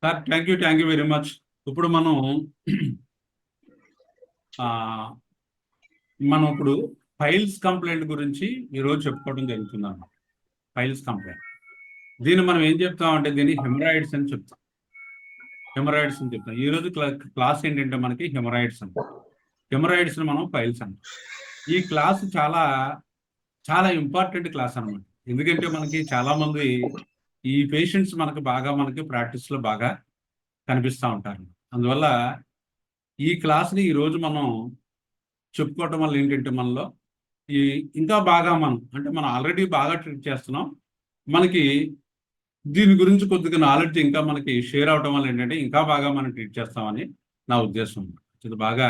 Sir thank you very much. ఇప్పుడు ఆ, మనం ఇప్పుడు ఫైల్స్ కంప్లైంట్ గురించి ఈరోజు చెప్పుకోవడం జరుగుతుంది అన్నమాట. ఫైల్స్ కంప్లైంట్ దీన్ని మనం ఏం చెప్తామంటే దీన్ని హెమరాయిడ్స్ అని చెప్తాం. హెమరాయిడ్స్ అని చెప్తాం. ఈరోజు క్లాస్ ఏంటంటే మనకి హెమరాయిడ్స్ అంటాం. హెమరాయిడ్స్ మనం ఫైల్స్ అంటాం. ఈ క్లాస్ చాలా చాలా ఇంపార్టెంట్ క్లాస్ అన్నమాట. ఎందుకంటే మనకి చాలా మంది ఈ పేషెంట్స్ మనకి ప్రాక్టీస్ లో బాగా కనిపిస్తూ ఉంటారు. అందువల్ల ఈ క్లాస్ని ఈరోజు మనం చెప్పుకోవటం వల్ల ఏంటంటే మనలో ఈ ఇంకా బాగా మనం ఆల్రెడీ బాగా ట్రీట్ చేస్తున్నాం. మనకి దీని గురించి కొద్దిగా నాలెడ్జ్ ఇంకా మనకి షేర్ అవటం వల్ల ఏంటంటే ఇంకా బాగా మనం ట్రీట్ చేస్తామని నా ఉద్దేశం. ఇది బాగా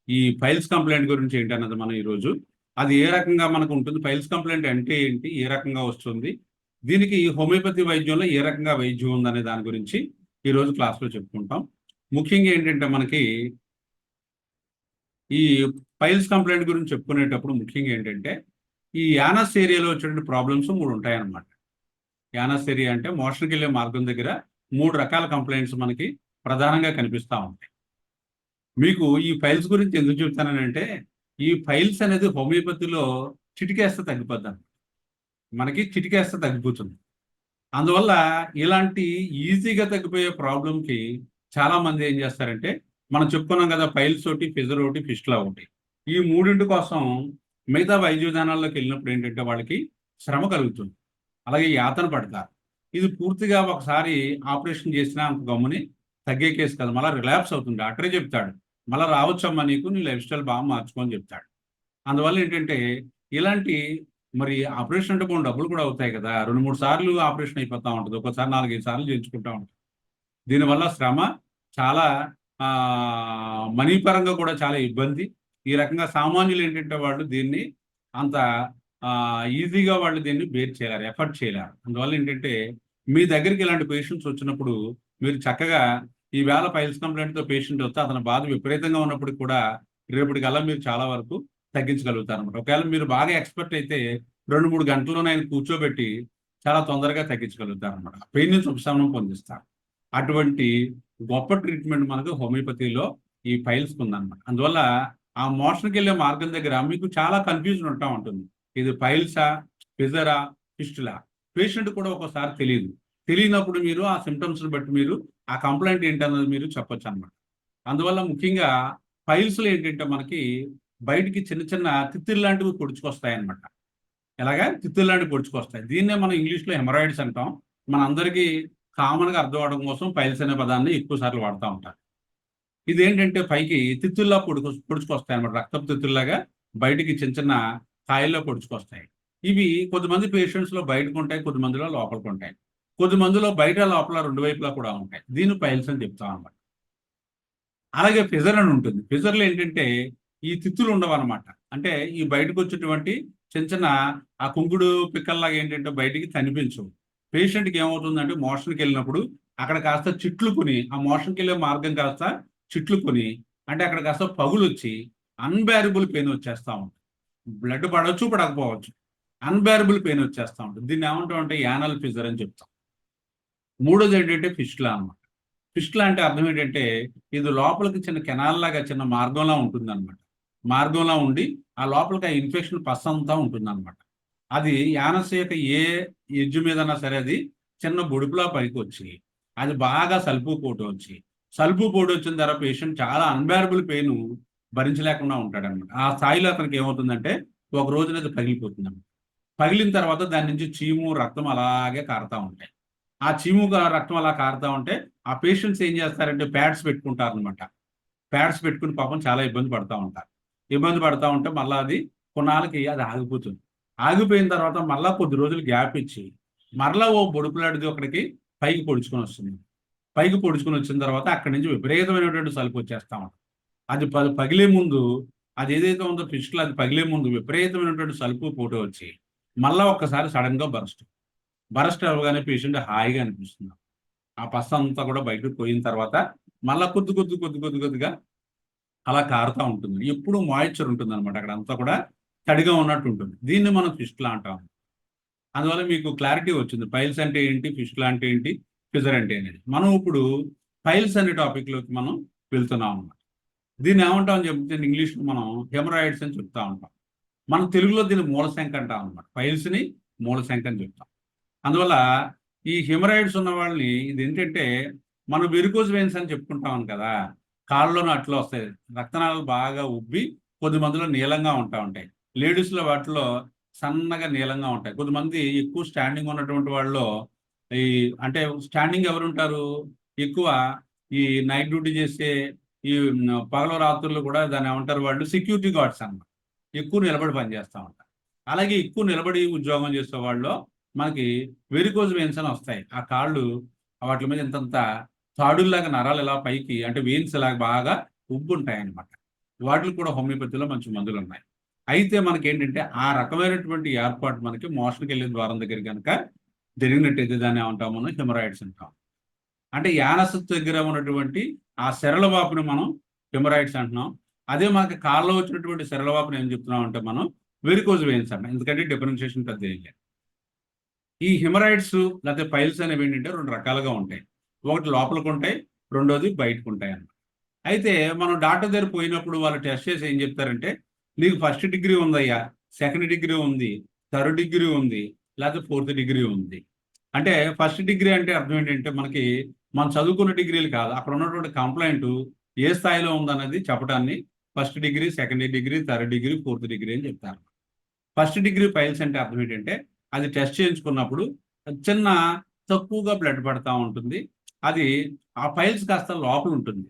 ఈ ఫైల్స్ కంప్లైంట్ గురించి ఏంటన్నది మనం ఈరోజు అది ఏ రకంగా మనకు ఉంటుంది, ఫైల్స్ కంప్లైంట్ అంటే ఏంటి, ఏ రకంగా వస్తుంది, దీనికి హోమియోపతి వైద్యంలో ఏ రకంగా వైద్యం ఉందనే దాని గురించి ఈరోజు క్లాస్లో చెప్పుకుంటాం. ముఖ్యంగా ఏంటంటే మనకి ఈ ఫైల్స్ కంప్లైంట్ గురించి చెప్పుకునేటప్పుడు ముఖ్యంగా ఏంటంటే ఈ యానస్ ఏరియాలో వచ్చేటువంటి ప్రాబ్లమ్స్ 3 ఉంటాయన్నమాట. యానస్ ఏరియా అంటే మోషన్కి వెళ్ళే మార్గం దగ్గర 3 రకాల కంప్లైంట్స్ మనకి ప్రధానంగా కనిపిస్తూ ఉంటాయి. మీకు ఈ ఫైల్స్ గురించి ఎందుకు చెప్తానంటే ఈ ఫైల్స్ అనేది హోమియోపతిలో చిటికేస్తే తగ్గిపోద్ది. మనకి చిటికేస్తే తగ్గిపోతుంది. అందువల్ల ఇలాంటి ఈజీగా తగ్గిపోయే ప్రాబ్లంకి చాలా మంది ఏం చేస్తారంటే మనం చెప్పుకున్నాం కదా, ఫైల్స్ ఒకటి, ఫిజర్ ఒకటి, ఫిస్టులా ఒకటి, ఈ 3 కోసం మిగతా వైద్య విధానాల్లోకి వెళ్ళినప్పుడు ఏంటంటే వాళ్ళకి శ్రమ కలుగుతుంది, అలాగే యాతన పడతారు. ఇది పూర్తిగా ఒకసారి ఆపరేషన్ చేసినా అంత గమ్ముని తగ్గే కేసు కదా, మళ్ళీ రిలాప్స్ అవుతుంది. డాక్టరే చెప్తాడు మళ్ళీ రావచ్చమ్మా నీకు, నీ లైఫ్ స్టైల్ బాగా మార్చుకొని చెప్తాడు. అందువల్ల ఏంటంటే ఇలాంటి మరి ఆపరేషన్ అంటే కొన్ని డబ్బులు కూడా అవుతాయి కదా, 2-3 సార్లు ఆపరేషన్ అయిపోతూ ఉంటుంది, ఒకసారి 4-5 సార్లు చేయించుకుంటూ ఉంటుంది. దీనివల్ల శ్రమ చాలా, మనీ పరంగా కూడా చాలా ఇబ్బంది. ఈ రకంగా సామాన్యులు ఏంటంటే వాళ్ళు దీన్ని అంత ఈజీగా వాళ్ళు దీన్ని బేర్ చేయలేరు, ఎఫర్ట్ చేయలేరు. అందువల్ల ఏంటంటే మీ దగ్గరికి ఇలాంటి పేషెంట్స్ వచ్చినప్పుడు మీరు చక్కగా ఈవేళ ఫైల్స్ కంప్లైంట్తో పేషెంట్ వస్తే అతని బాధ విపరీతంగా ఉన్నప్పుడు కూడా రేపటికల్లా మీరు చాలా వరకు తగ్గించగలుగుతారు అనమాట. ఒకవేళ మీరు బాగా ఎక్స్పర్ట్ అయితే 2-3 గంటల్లోనే ఆయన కూర్చోబెట్టి చాలా తొందరగా తగ్గించగలుగుతారు అనమాట. పెయిన్ నుంచి ఉపశమనం పొందిస్తారు. అటువంటి గొప్ప ట్రీట్మెంట్ మనకు హోమియోపతిలో ఈ ఫైల్స్కి ఉందన్నమాట. అందువల్ల ఆ మోషన్కి వెళ్ళే మార్గం దగ్గర మీకు చాలా కన్ఫ్యూజన్ ఉంటా ఉంటుంది. ఇది ఫైల్సా, ఫిజరా, ఫిస్టులా, పేషెంట్ కూడా ఒక్కోసారి తెలియనప్పుడు మీరు ఆ సిమ్టమ్స్ని బట్టి మీరు ఆ కంప్లైంట్ ఏంటన్నది మీరు చెప్పొచ్చు అనమాట. అందువల్ల ముఖ్యంగా ఫైల్స్లో ఏంటంటే మనకి బయటికి చిన్న చిన్న తిత్తిల్ లాంటివి పొడుచుకొస్తాయి అనమాట. ఎలాగా తిత్తిల్ లాంటివి పొడుచుకొస్తాయి. దీన్నే మనం ఇంగ్లీష్లో హెమరాయిడ్స్ అంటాం. మన అందరికీ కామన్గా అర్థం అవడం కోసం ఫైల్స్ అనే పదాన్ని ఎక్కువ సార్లు వాడుతూ ఉంటారు. ఇదేంటంటే పైకి తిత్తుల్లా పొడుచుకొస్తాయి అనమాట. రక్తపు తిత్తుల్లాగా బయటికి చిన్న చిన్న కాయల్లో పొడుచుకొస్తాయి. ఇవి కొద్దిమంది పేషెంట్స్లో బయటకు ఉంటాయి, కొద్దిమందిలో లోపలికి ఉంటాయి, కొద్దిమందిలో బయట లోపల 2 వైపులా కూడా ఉంటాయి. దీన్ని ఫైల్స్ అని చెప్తాం అనమాట. అలాగే ఫిజర్ అని ఉంటుంది. ఫిజర్లో ఏంటంటే ఈ తిత్తులు ఉండవు అనమాట. అంటే ఈ బయటకు వచ్చేటువంటి చిన్న చిన్న ఆ కుంకుడు పిక్కల్లాగా ఏంటంటే బయటికి కనిపించవు. పేషెంట్కి ఏమవుతుందంటే మోషన్కి వెళ్ళినప్పుడు అక్కడ కాస్త చిట్లుకొని, ఆ మోషన్కి వెళ్ళే మార్గం కాస్త చిట్లుకొని, అంటే అక్కడ కాస్త పగులు వచ్చి అన్బేరబుల్ పెయిన్ వచ్చేస్తూ ఉంటుంది. బ్లడ్ పడవచ్చు, పడకపోవచ్చు, అన్బేరబుల్ పెయిన్ వచ్చేస్తూ ఉంటుంది. దీన్ని ఏమంటాం అంటే యానల్ ఫిజర్ అని చెప్తాం. మూడోది ఏంటంటే ఫిస్టులా అనమాట. ఫిస్టులా అంటే అర్థం ఏంటంటే ఇది లోపలికి చిన్న కెనాల్ లాగా చిన్న మార్గంలా ఉంటుంది అనమాట. మార్గంలా ఉండి ఆ లోపలికి ఆ ఇన్ఫెక్షన్ పస్సంతా ఉంటుంది అనమాట. అది యానస్ యొక్క ఏ ఎడ్జ్ మీదన్నా సరే అది చిన్న బొడుపులా పైకి వచ్చి అది బాగా సలుపు పోటు వచ్చిన తర్వాత పేషెంట్ చాలా అన్బేరబుల్ పెయిన్ భరించలేకుండా ఉంటాడనమాట. ఆ స్థాయిలో అతనికి ఏమవుతుందంటే ఒక రోజున అది పగిలిపోతుంది. పగిలిన తర్వాత దాని నుంచి చీము, రక్తం అలాగే కారుతూ ఉంటాయి. ఆ చీము రక్తం అలా కారుతూ ఉంటే ఆ పేషెంట్స్ ఏం చేస్తారంటే ప్యాడ్స్ పెట్టుకుంటారు అనమాట. ప్యాడ్స్ పెట్టుకుని పాపం చాలా ఇబ్బంది పడుతూ ఉంటారు. ఇబ్బంది పడుతూ ఉంటే మళ్ళీ అది కొన్నాళ్ళకి అది ఆగిపోతుంది. ఆగిపోయిన తర్వాత మళ్ళీ కొద్ది రోజులు గ్యాప్ ఇచ్చి మరలా ఓ బొడుపులాడిది ఒకడికి పైకి పొడుచుకొని వస్తుంది. పైకి పొడుచుకొని వచ్చిన తర్వాత అక్కడి నుంచి విపరీతమైనటువంటి సలుపు వచ్చేస్తా ఉంటుంది. అది పగిలే ముందు అది ఏదైతే ఉందో ఫిస్టులో అది పగిలే ముందు విపరీతమైనటువంటి సలుపు పోటు వచ్చి మళ్ళీ ఒక్కసారి సడన్గా బరస్ట్ అవ్వగానే పేషెంట్ హాయిగా అనిపిస్తుంది. ఆ పస్స అంతా కూడా బయటకు పోయిన తర్వాత మళ్ళీ కొద్దిగా అలా కారుతూ ఉంటుంది. ఎప్పుడు మాయిశ్చర్ ఉంటుంది అనమాట. అక్కడ అంతా కూడా తడిగా ఉన్నట్టు ఉంటుంది. దీన్ని మనం ఫిస్టులా అంటాం. అందువల్ల మీకు క్లారిటీ వచ్చింది. ఫైల్స్ అంటే ఏంటి, ఫిస్టులా అంటే ఏంటి, ఫిజర్ అంటే అనేది. మనం ఇప్పుడు పైల్స్ అనే టాపిక్లోకి మనం వెళ్తున్నాం అన్నమాట. దీన్ని ఏమంటాం అని చెప్తే ఇంగ్లీష్లో మనం హెమరాయిడ్స్ అని చెప్తా ఉంటాం. మనం తెలుగులో దీన్ని మూలశంక అంటాం అనమాట. పైల్స్ని మూలశంక అని చెప్తాం. అందువల్ల ఈ హెమరాయిడ్స్ ఉన్న వాళ్ళని ఇది ఏంటంటే మనం వెరికోజ్ వెయిన్స్ అని చెప్పుకుంటాం కదా, కాళ్ళలోనూ అట్లా వస్తాయి, రక్తనాళాలు బాగా ఉబ్బి కొద్ది మందిలో నీలంగా ఉంటాయి. లేడీస్లో వాటిలో సన్నగా నీలంగా ఉంటాయి. కొద్దిమంది ఎక్కువ స్టాండింగ్ ఉన్నటువంటి వాళ్ళు ఈ అంటే స్టాండింగ్ ఎవరు ఉంటారు ఎక్కువ, ఈ నైట్ డ్యూటీ చేసే ఈ పగల రాత్రులు కూడా దాన్ని ఏమంటారు వాళ్ళు సెక్యూరిటీ గార్డ్స్ అన్నమాట. ఎక్కువ నిలబడి పనిచేస్తూ ఉంటారు. అలాగే ఎక్కువ నిలబడి ఉద్యోగం చేసే వాళ్ళు మనకి వెరికోజ్ వెయిన్స్ అని వస్తాయి. ఆ కాళ్ళు వాటి మీద ఇంతంత తాడుల్లాగా నరాలు ఇలా పైకి అంటే వెయిన్స్ ఇలాగ బాగా ఉబ్బు ఉంటాయి అన్నమాట. వాటికి కూడా హోమియోపతిలో మంచి మందులు ఉన్నాయి. అయితే మనకి ఏంటంటే ఆ రకమైనటువంటి ఏర్పాటు మనకి మోషన్కి వెళ్ళే ద్వారం దగ్గర కనుక జరిగినట్టయితే దాన్ని ఏమంటాం మనం హెమరాయిడ్స్ అంటాం. అంటే యానస్ దగ్గర ఉన్నటువంటి ఆ సెరల వాపుని మనం హెమరాయిడ్స్ అంటున్నాం. అదే మనకి కాళ్ళలో వచ్చినటువంటి సెరల వాపుని ఏం చెప్తున్నాం అంటే మనం వెరికోజ్ వెయిన్స్ అంటాం. ఎందుకంటే డిఫరెన్షియేషన్ పెద్ద ఏం లేదు. ఈ హెమరాయిడ్స్ లేకపోతే పైల్స్ అనేవి ఏంటంటే రెండు రకాలుగా ఉంటాయి. ఒకటి లోపలికి ఉంటాయి, రెండోది బయటకు ఉంటాయి అన్నమాట. అయితే మనం డాక్టర్ దగ్గర పోయినప్పుడు వాళ్ళు టెస్ట్ చేసి ఏం చెప్తారంటే నీకు ఫస్ట్ డిగ్రీ ఉందయ్యా, సెకండ్ డిగ్రీ ఉంది, థర్డ్ డిగ్రీ ఉంది, లేకపోతే ఫోర్త్ డిగ్రీ ఉంది. అంటే ఫస్ట్ డిగ్రీ అంటే అర్థం ఏంటంటే మనకి మనం చదువుకున్న డిగ్రీలు కాదు, అక్కడ ఉన్నటువంటి కంప్లైంట్ ఏ స్థాయిలో ఉందన్నది చెప్పడాన్ని first degree, second degree, third degree, fourth degree అని చెప్తారు. ఫస్ట్ డిగ్రీ పైల్స్ అంటే అర్థం ఏంటంటే అది టెస్ట్ చేయించుకున్నప్పుడు చిన్న తక్కువగా బ్లడ్ పడతా ఉంటుంది. అది ఆ పైల్స్ కాస్త లోపల ఉంటుంది.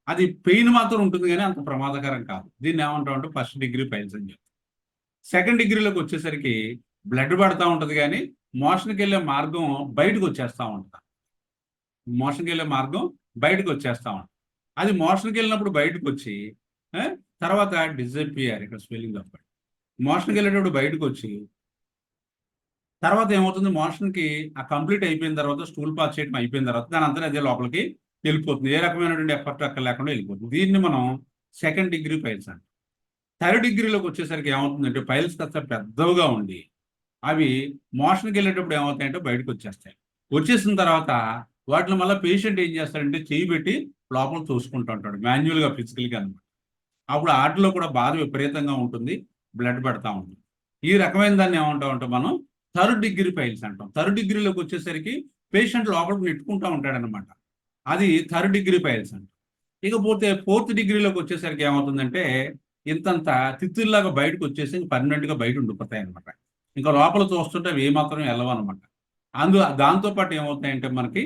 అది పెయిన్ మాత్రం ఉంటుంది కానీ అంత ప్రమాదకరం కాదు. దీన్ని ఏమంటాం అంటే ఫస్ట్ డిగ్రీ పైల్స్ అని చెప్తాం. సెకండ్ డిగ్రీలోకి వచ్చేసరికి బ్లడ్ పడతా ఉంటుంది కానీ మోషన్కి వెళ్ళే మార్గం బయటకు వచ్చేస్తూ ఉంటుంది. మోషన్కి వెళ్ళే మార్గం బయటకు వచ్చేస్తూ ఉంటుంది. అది మోషన్కి వెళ్ళినప్పుడు బయటకు వచ్చి తర్వాత డిజపియర్, ఇక్కడ స్పెల్లింగ్ తప్ప, మోషన్కి వెళ్ళేటప్పుడు బయటకు వచ్చి తర్వాత ఏమవుతుంది, మోషన్కి ఆ కంప్లీట్ అయిపోయిన తర్వాత స్టూల్ పాస్ చేయడం అయిపోయిన తర్వాత దాని అంతా అదే లోపలికి వెళ్ళిపోతుంది. ఏ రకమైనటువంటి ఎఫర్ట్ అక్కడ లేకుండా వెళ్ళిపోతుంది. దీన్ని మనం సెకండ్ డిగ్రీ పైల్స్ అంటాం. థర్డ్ డిగ్రీలోకి వచ్చేసరికి ఏమవుతుందంటే పైల్స్ కాస్త పెద్దవిగా ఉండి అవి మోషన్కి వెళ్ళేటప్పుడు ఏమవుతాయంటే బయటకు వచ్చేస్తాయి. వచ్చేసిన తర్వాత వాటిని మళ్ళీ పేషెంట్ ఏం చేస్తాడంటే చేయి పెట్టి లోపల చూసుకుంటూ ఉంటాడు మాన్యువల్గా, ఫిజికల్గా అనమాట. అప్పుడు ఆటలో కూడా బాధ విపరీతంగా ఉంటుంది, బ్లడ్ పడతా ఉంటుంది. ఈ రకమైన దాన్ని ఏమంటామంటే మనం థర్డ్ డిగ్రీ పైల్స్ అంటాం. థర్డ్ డిగ్రీలోకి వచ్చేసరికి పేషెంట్ లోపలికి నెట్టుకుంటూ ఉంటాడనమాట. అది థర్డ్ డిగ్రీ పైల్స్ అంటాం. ఇకపోతే ఫోర్త్ డిగ్రీలోకి వచ్చేసరికి ఏమవుతుందంటే ఇంతంత తిత్తుల్లాగా బయటకు వచ్చేసి పర్మనెంట్గా బయట ఉండిపోతాయి అనమాట. ఇంకా లోపల చూస్తుంటే అవి ఏమాత్రం వెళ్ళవన్నమాట. దాంతోపాటు ఏమవుతాయంటే మనకి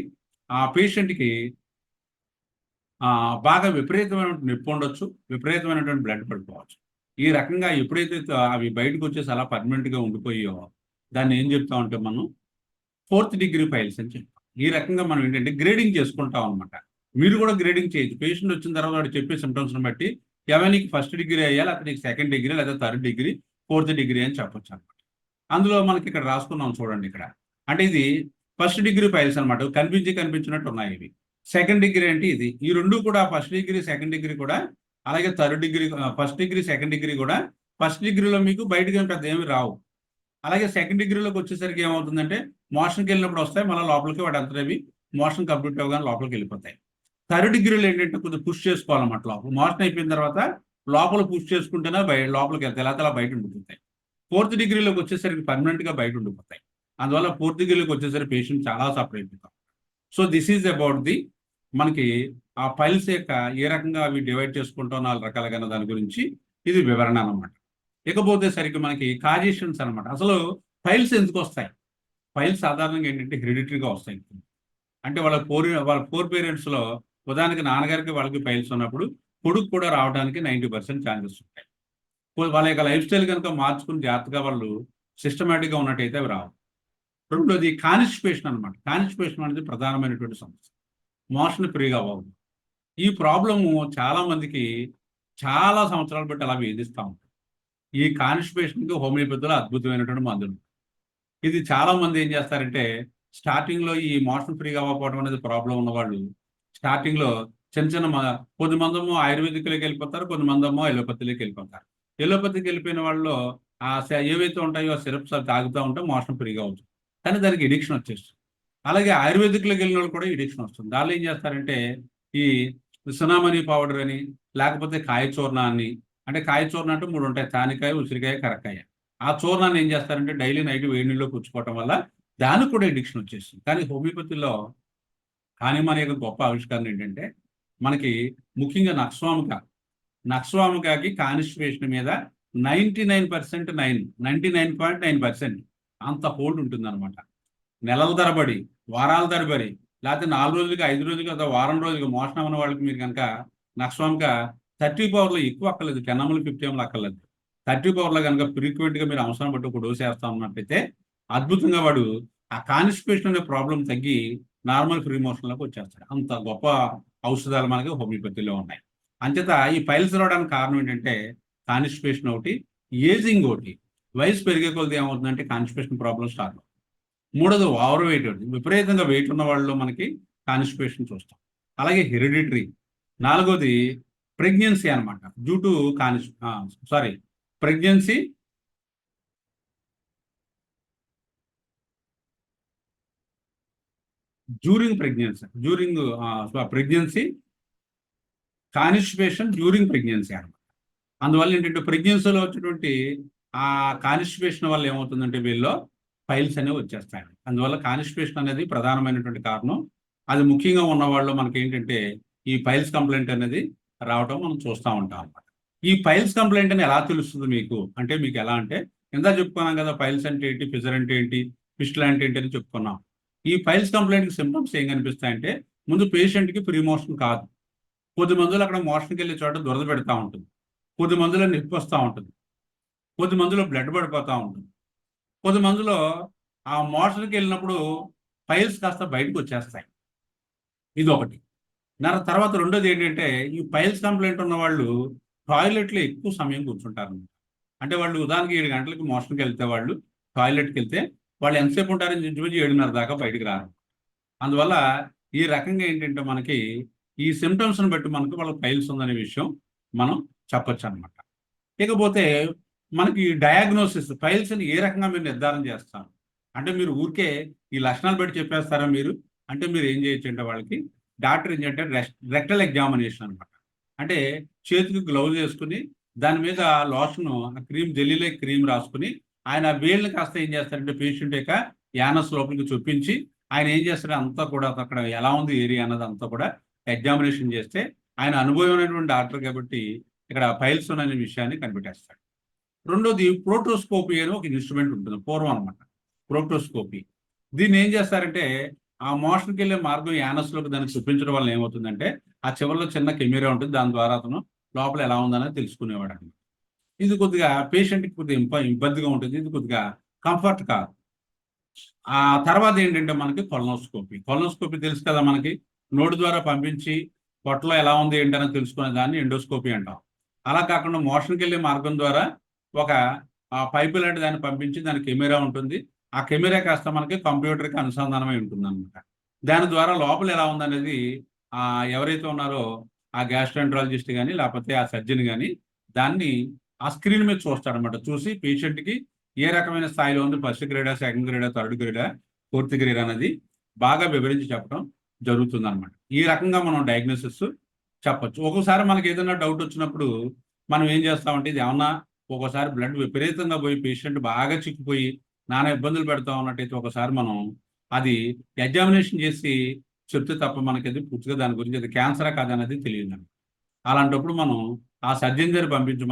ఆ పేషెంట్కి బాగా విపరీతమైనటువంటి నొప్పి ఉండొచ్చు, విపరీతమైనటువంటి బ్లడ్ పడిపోవచ్చు. ఈ రకంగా ఎప్పుడైతే అవి బయటకు వచ్చేసి అలా పర్మనెంట్గా ఉండిపోయో దాన్ని ఏం చెప్తామంటే మనం ఫోర్త్ డిగ్రీ పైల్స్ అని చెప్తాం. ఈ రకంగా మనం ఏంటంటే గ్రేడింగ్ చేసుకుంటాం అనమాట. మీరు కూడా గ్రేడింగ్ చేయొచ్చు. పేషెంట్ వచ్చిన తర్వాత వాడు చెప్పే సిమ్టమ్స్ని బట్టి ఎవరికి ఫస్ట్ డిగ్రీ అయ్యాలి, అతనికి సెకండ్ డిగ్రీ లేదా థర్డ్ డిగ్రీ, ఫోర్త్ డిగ్రీ అని చెప్పొచ్చు అనమాట. అందులో మనకి ఇక్కడ రాసుకున్నాం చూడండి ఇక్కడ. అంటే ఇది ఫస్ట్ డిగ్రీ పైల్స్ అనమాట. కనిపించినట్టు ఉన్నాయి ఇవి. సెకండ్ డిగ్రీ అంటే ఇది. ఈ రెండు కూడా ఫస్ట్ డిగ్రీ, సెకండ్ డిగ్రీ కూడా, అలాగే third degree, first degree, second degree కూడా ఫస్ట్ డిగ్రీలో మీకు బయటకి పెద్ద ఏమి రావు. అలాగే సెకండ్ డిగ్రీలోకి వచ్చేసరికి ఏమవుతుందంటే మోషన్కి వెళ్ళినప్పుడు వస్తాయి, మళ్ళీ లోపలికి వాటి అంతరేవి మోషన్ కంప్లీట్ అవ్వగానే లోపలికి వెళ్ళిపోతాయి. థర్డ్ డిగ్రీలో ఏంటంటే కొద్దిగా పుష్ చేసుకోవాలన్నమాట. లోపల మోషన్ అయిపోయిన తర్వాత లోపల పుష్ చేసుకుంటేనే లోపలికి వెళ్తాయి, లేకపోతే అలా బయట ఉండిపోతాయి. ఫోర్త్ డిగ్రీలోకి వచ్చేసరికి పర్మనెంట్గా బయట ఉండిపోతాయి. అందువల్ల ఫోర్త్ డిగ్రీలోకి వచ్చేసరికి పేషెంట్ చాలా సఫర్ అయిపోతాం. So this is about the మనకి ఆ పైల్స్ యొక్క ఏ రకంగా అవి డివైడ్ చేసుకుంటాం 4 రకాలుగా దాని గురించి ఇది వివరణ అనమాట. ఇకపోతే సరికి మనకి కాజేషన్స్ అనమాట. అసలు పైల్స్ ఎందుకు వస్తాయి? పైల్స్ సాధారణంగా ఏంటంటే హెరిడిటరీగా వస్తాయి. అంటే వాళ్ళ పోర్ పేరెంట్స్లో ఉదాహరణకి నాన్నగారికి వాళ్ళకి పైల్స్ ఉన్నప్పుడు కొడుకు కూడా రావడానికి 90% ఛాన్సెస్ ఉంటాయి. వాళ్ళ యొక్క లైఫ్ స్టైల్ కనుక మార్చుకుని జాగ్రత్తగా వాళ్ళు సిస్టమేటిక్గా ఉన్నట్టయితే అవి రావు. రెండోది కాన్స్టిపేషన్ అనమాట. కాన్స్టిపేషన్ అనేది ప్రధానమైనటువంటి సమస్య. మోషన్ ఫ్రీగా అవ్వవు. ఈ ప్రాబ్లము చాలా మందికి చాలా సంవత్సరాలు బట్టి అలా వేధిస్తూ ఉంటాం. ఈ కాన్స్టిపేషన్కి హోమియోపతిలో అద్భుతమైనటువంటి మందులు. ఇది చాలా మంది ఏం చేస్తారంటే స్టార్టింగ్లో ఈ మోషన్ ఫ్రీగా అవ్వకపోవడం అనేది ప్రాబ్లం ఉన్నవాళ్ళు స్టార్టింగ్లో చిన్న కొంతమందేమో ఆయుర్వేదిక్లోకి వెళ్ళిపోతారు, కొంతమందేమో ఎలోపతిలోకి వెళ్ళిపోతారు. ఎలోపతికి వెళ్ళిపోయిన వాళ్ళు ఏవైతే ఉంటాయో ఆ సిరప్స్ అవి తాగుతూ ఉంటే మోషన్ ఫ్రీగా అవుతుంది. కానీ దానికి ఎడిక్షన్ వచ్చేస్తుంది. అలాగే ఆయుర్వేదిక్లోకి వెళ్ళిన వాళ్ళు కూడా ఎడిక్షన్ వస్తుంది. దానిలో ఏం చేస్తారంటే ఈ సునామణి పౌడర్ అని, లేకపోతే కాయ చూర్ణాన్ని, అంటే కాయ చూర్ణం అంటే మూడు ఉంటాయి: తానికాయ, ఉసిరికాయ, కరక్కాయ. ఆ చూర్ణాన్ని ఏం చేస్తారంటే డైలీ నైట్ వేడి నీళ్ళలో పుచ్చుకోవటం వల్ల దానికి కూడా ఎడిక్షన్ వచ్చేస్తుంది. కానీ హోమియోపతిలో కానిమనే గొప్ప ఆవిష్కరణ ఏంటంటే మనకి ముఖ్యంగా నక్స్వామికాకి కాన్స్టిపేషన్ మీద 99% 99.9% అంత హోల్డ్ ఉంటుంది అనమాట. నెలల తరబడి, వారాల తరబడి, లేకపోతే 4 రోజులకి, 5 రోజులకి, లేదా వారం రోజులకి మోషన్ అవ్వని వాళ్ళకి మీరు కనుక నక్స్వామిక 30 పవర్లో ఎక్కువ అక్కర్లేదు, 10 ml 50 ml అక్కర్లేదు. 30 పవర్లో కనుక ఫ్రీక్వెంట్గా మీరు అవసరం బట్టి ఒక డోస్ వేస్తా ఉన్నట్టయితే అద్భుతంగా వాడు ఆ కాన్స్టిపేషన్ అనే ప్రాబ్లం తగ్గి నార్మల్ ఫ్రీ మోషన్లోకి వచ్చేస్తాడు. అంత గొప్ప ఔషధాలు మనకి హోమియోపతిలో ఉన్నాయి. అంచేత ఈ పైల్స్ రావడానికి కారణం ఏంటంటే కాన్స్టిపేషన్ ఒకటి, ఏజింగ్ ఒకటి. వయసు పెరిగే కొలది ఏమవుతుందంటే కాన్స్టిపేషన్ ప్రాబ్లమ్ స్టార్ట్ అవుతుంది. మూడోది ఓవర్ వెయిట్, విపరీతంగా వెయిట్ ఉన్న వాళ్ళలో మనకి కాన్స్టిపేషన్ చూస్తాం. అలాగే హెరిడిటరీ. నాలుగోది ప్రెగ్నెన్సీ అనమాట. Due to pregnancy, pregnancy, constipation during pregnancy అనమాట. అందువల్ల ఏంటంటే ప్రెగ్నెన్సీలో వచ్చేటువంటి ఆ కాన్స్టిపేషన్ వల్ల ఏమవుతుందంటే వీళ్ళలో పైల్స్ అనేవి వచ్చేస్తాయి. అందువల్ల కాన్స్టిపేషన్ అనేది ప్రధానమైనటువంటి కారణం. అది ముఖ్యంగా ఉన్న వాళ్ళు మనకి ఏంటంటే ఈ పైల్స్ కంప్లైంట్ అనేది రావటం మనం చూస్తూ ఉంటాం అనమాట. ఈ పైల్స్ కంప్లైంట్ అని ఎలా తెలుస్తుంది మీకు అంటే, మీకు ఎలా అంటే ఇందా చెప్పుకున్నాం కదా, పైల్స్ అంటే ఏంటి, ఫిజర్ అంటే ఏంటి, ఫిస్టులా అంటే ఏంటి అని చెప్పుకున్నాం. ఈ పైల్స్ కంప్లైంట్కి సిమ్టమ్స్ ఏం కనిపిస్తాయంటే, ముందు పేషెంట్కి ప్రీ మోషన్ కాదు. కొద్ది మందులు అక్కడ మోషన్కి వెళ్ళే చోట దురద పెడతా ఉంటుంది, కొద్ది మందులో నొప్పి వస్తూ ఉంటుంది, కొద్ది మందులో బ్లడ్ పడిపోతూ ఉంటుంది, కొద్ది మందులో ఆ మోషన్కి వెళ్ళినప్పుడు పైల్స్ కాస్త బయటకు వచ్చేస్తాయి. ఇది ఒకటి. తర్వాత రెండోది ఏంటంటే, ఈ పైల్స్ కంప్లైంట్ ఉన్న వాళ్ళు టాయిలెట్లో ఎక్కువ సమయం కూర్చుంటారు. అంటే వాళ్ళు ఉదాహరణకి 7 గంటలకి మోషన్కి వెళ్తే వాళ్ళు టాయిలెట్కి వెళ్తే వాళ్ళు ఎంతసేపు ఉంటారని ఇంచుమించు 7:30 దాకా బయటకు రారు. అందువల్ల ఈ రకంగా ఏంటంటే మనకి ఈ సిమ్టమ్స్ని బట్టి మనకు వాళ్ళకి పైల్స్ ఉందనే విషయం మనం చెప్పొచ్చు అనమాట. ఇకపోతే మనకి డయాగ్నోసిస్, పైల్స్ని ఏ రకంగా మీరు నిర్ధారణ చేస్తారు అంటే, మీరు ఊరికే ఈ లక్షణాలు బట్టి చెప్పేస్తారా మీరు అంటే, మీరు ఏం చేయొచ్చు అంటే వాళ్ళకి డాక్టర్ ఏం చేయంటే రెక్టల్ ఎగ్జామినేషన్ అనమాట. అంటే చేతికి గ్లౌజ్ వేసుకుని దాని మీద లోషన్, క్రీమ్, జెల్లీలే క్రీమ్ రాసుకుని ఆయన వేళ్ళని కాస్త ఏం చేస్తారంటే పేషెంట్ యొక్క యానస్ లోపలికి చొప్పించి ఆయన ఏం చేస్తారు అంతా కూడా అక్కడ ఎలా ఉంది ఏరియా అన్నది అంతా కూడా ఎగ్జామినేషన్ చేస్తే ఆయన అనుభవమైనటువంటి డాక్టర్ కాబట్టి ఇక్కడ పైల్స్ అనే విషయాన్ని కనిపెట్టేస్తాడు. రెండోది ప్రోటోస్కోపీ అని ఒక ఇన్స్ట్రుమెంట్ ఉంటుంది, పూర్వం అనమాట. ప్రోటోస్కోపీ దీన్ని ఏం చేస్తారంటే ఆ మోషన్కి వెళ్ళే మార్గం యానస్లోకి దాన్ని చూపించడం వల్ల ఏమవుతుందంటే ఆ చివరిలో చిన్న కెమెరా ఉంటుంది, దాని ద్వారా అతను లోపల ఎలా ఉందనేది తెలుసుకునేవాడు అనమాట. ఇది కొద్దిగా పేషెంట్కి కొద్దిగా ఇబ్బందిగా ఉంటుంది, ఇది కొద్దిగా కంఫర్ట్ కాదు. ఆ తర్వాత ఏంటంటే మనకి కొలనోస్కోపీ తెలుసు కదా మనకి, నోటి ద్వారా పంపించి పొట్టలో ఎలా ఉంది ఏంటని తెలుసుకునే దాన్ని ఎండోస్కోపీ అంటాం. అలా కాకుండా మోషన్కి వెళ్ళే మార్గం ద్వారా ఒక పైపు లాంటి దాన్ని పంపించి దాని కెమెరా ఉంటుంది, ఆ కెమెరా కాస్త మనకి కంప్యూటర్కి అనుసంధానమై ఉంటుంది అనమాట. దాని ద్వారా లోపల ఎలా ఉందనేది ఎవరైతే ఉన్నారో ఆ గ్యాస్ట్రాంట్రాలజిస్ట్ కానీ లేకపోతే ఆ సర్జన్ కానీ దాన్ని ఆ స్క్రీన్ మీద చూస్తాడనమాట. చూసి పేషెంట్కి ఏ రకమైన స్థాయిలో ఉంది, ఫస్ట్ గ్రేడా, సెకండ్ గ్రేడా, థర్డ్ గ్రేడా, ఫోర్త్ గ్రేడ్ అనేది బాగా వివరించి చెప్పడం జరుగుతుంది అనమాట. ఈ రకంగా మనం డయాగ్నోసిస్ చెప్పొచ్చు. ఒక్కోసారి మనకి ఏదైనా డౌట్ వచ్చినప్పుడు మనం ఏం చేస్తామంటే, ఇది ఏమన్నా ఒక్కోసారి బ్లడ్ విపరీతంగా పోయి పేషెంట్ బాగా చిక్కిపోయి నానా ఇబ్బందులు పెడతా ఉన్నట్టయితే ఒకసారి మనం అది ఎగ్జామినేషన్ చేసి చెప్తే తప్ప మనకి అది పూర్తిగా దాని గురించి అది క్యాన్సరా కాదనేది తెలియదు. అలాంటప్పుడు మనం ఆ సర్జన్ దగ్గర పంపించి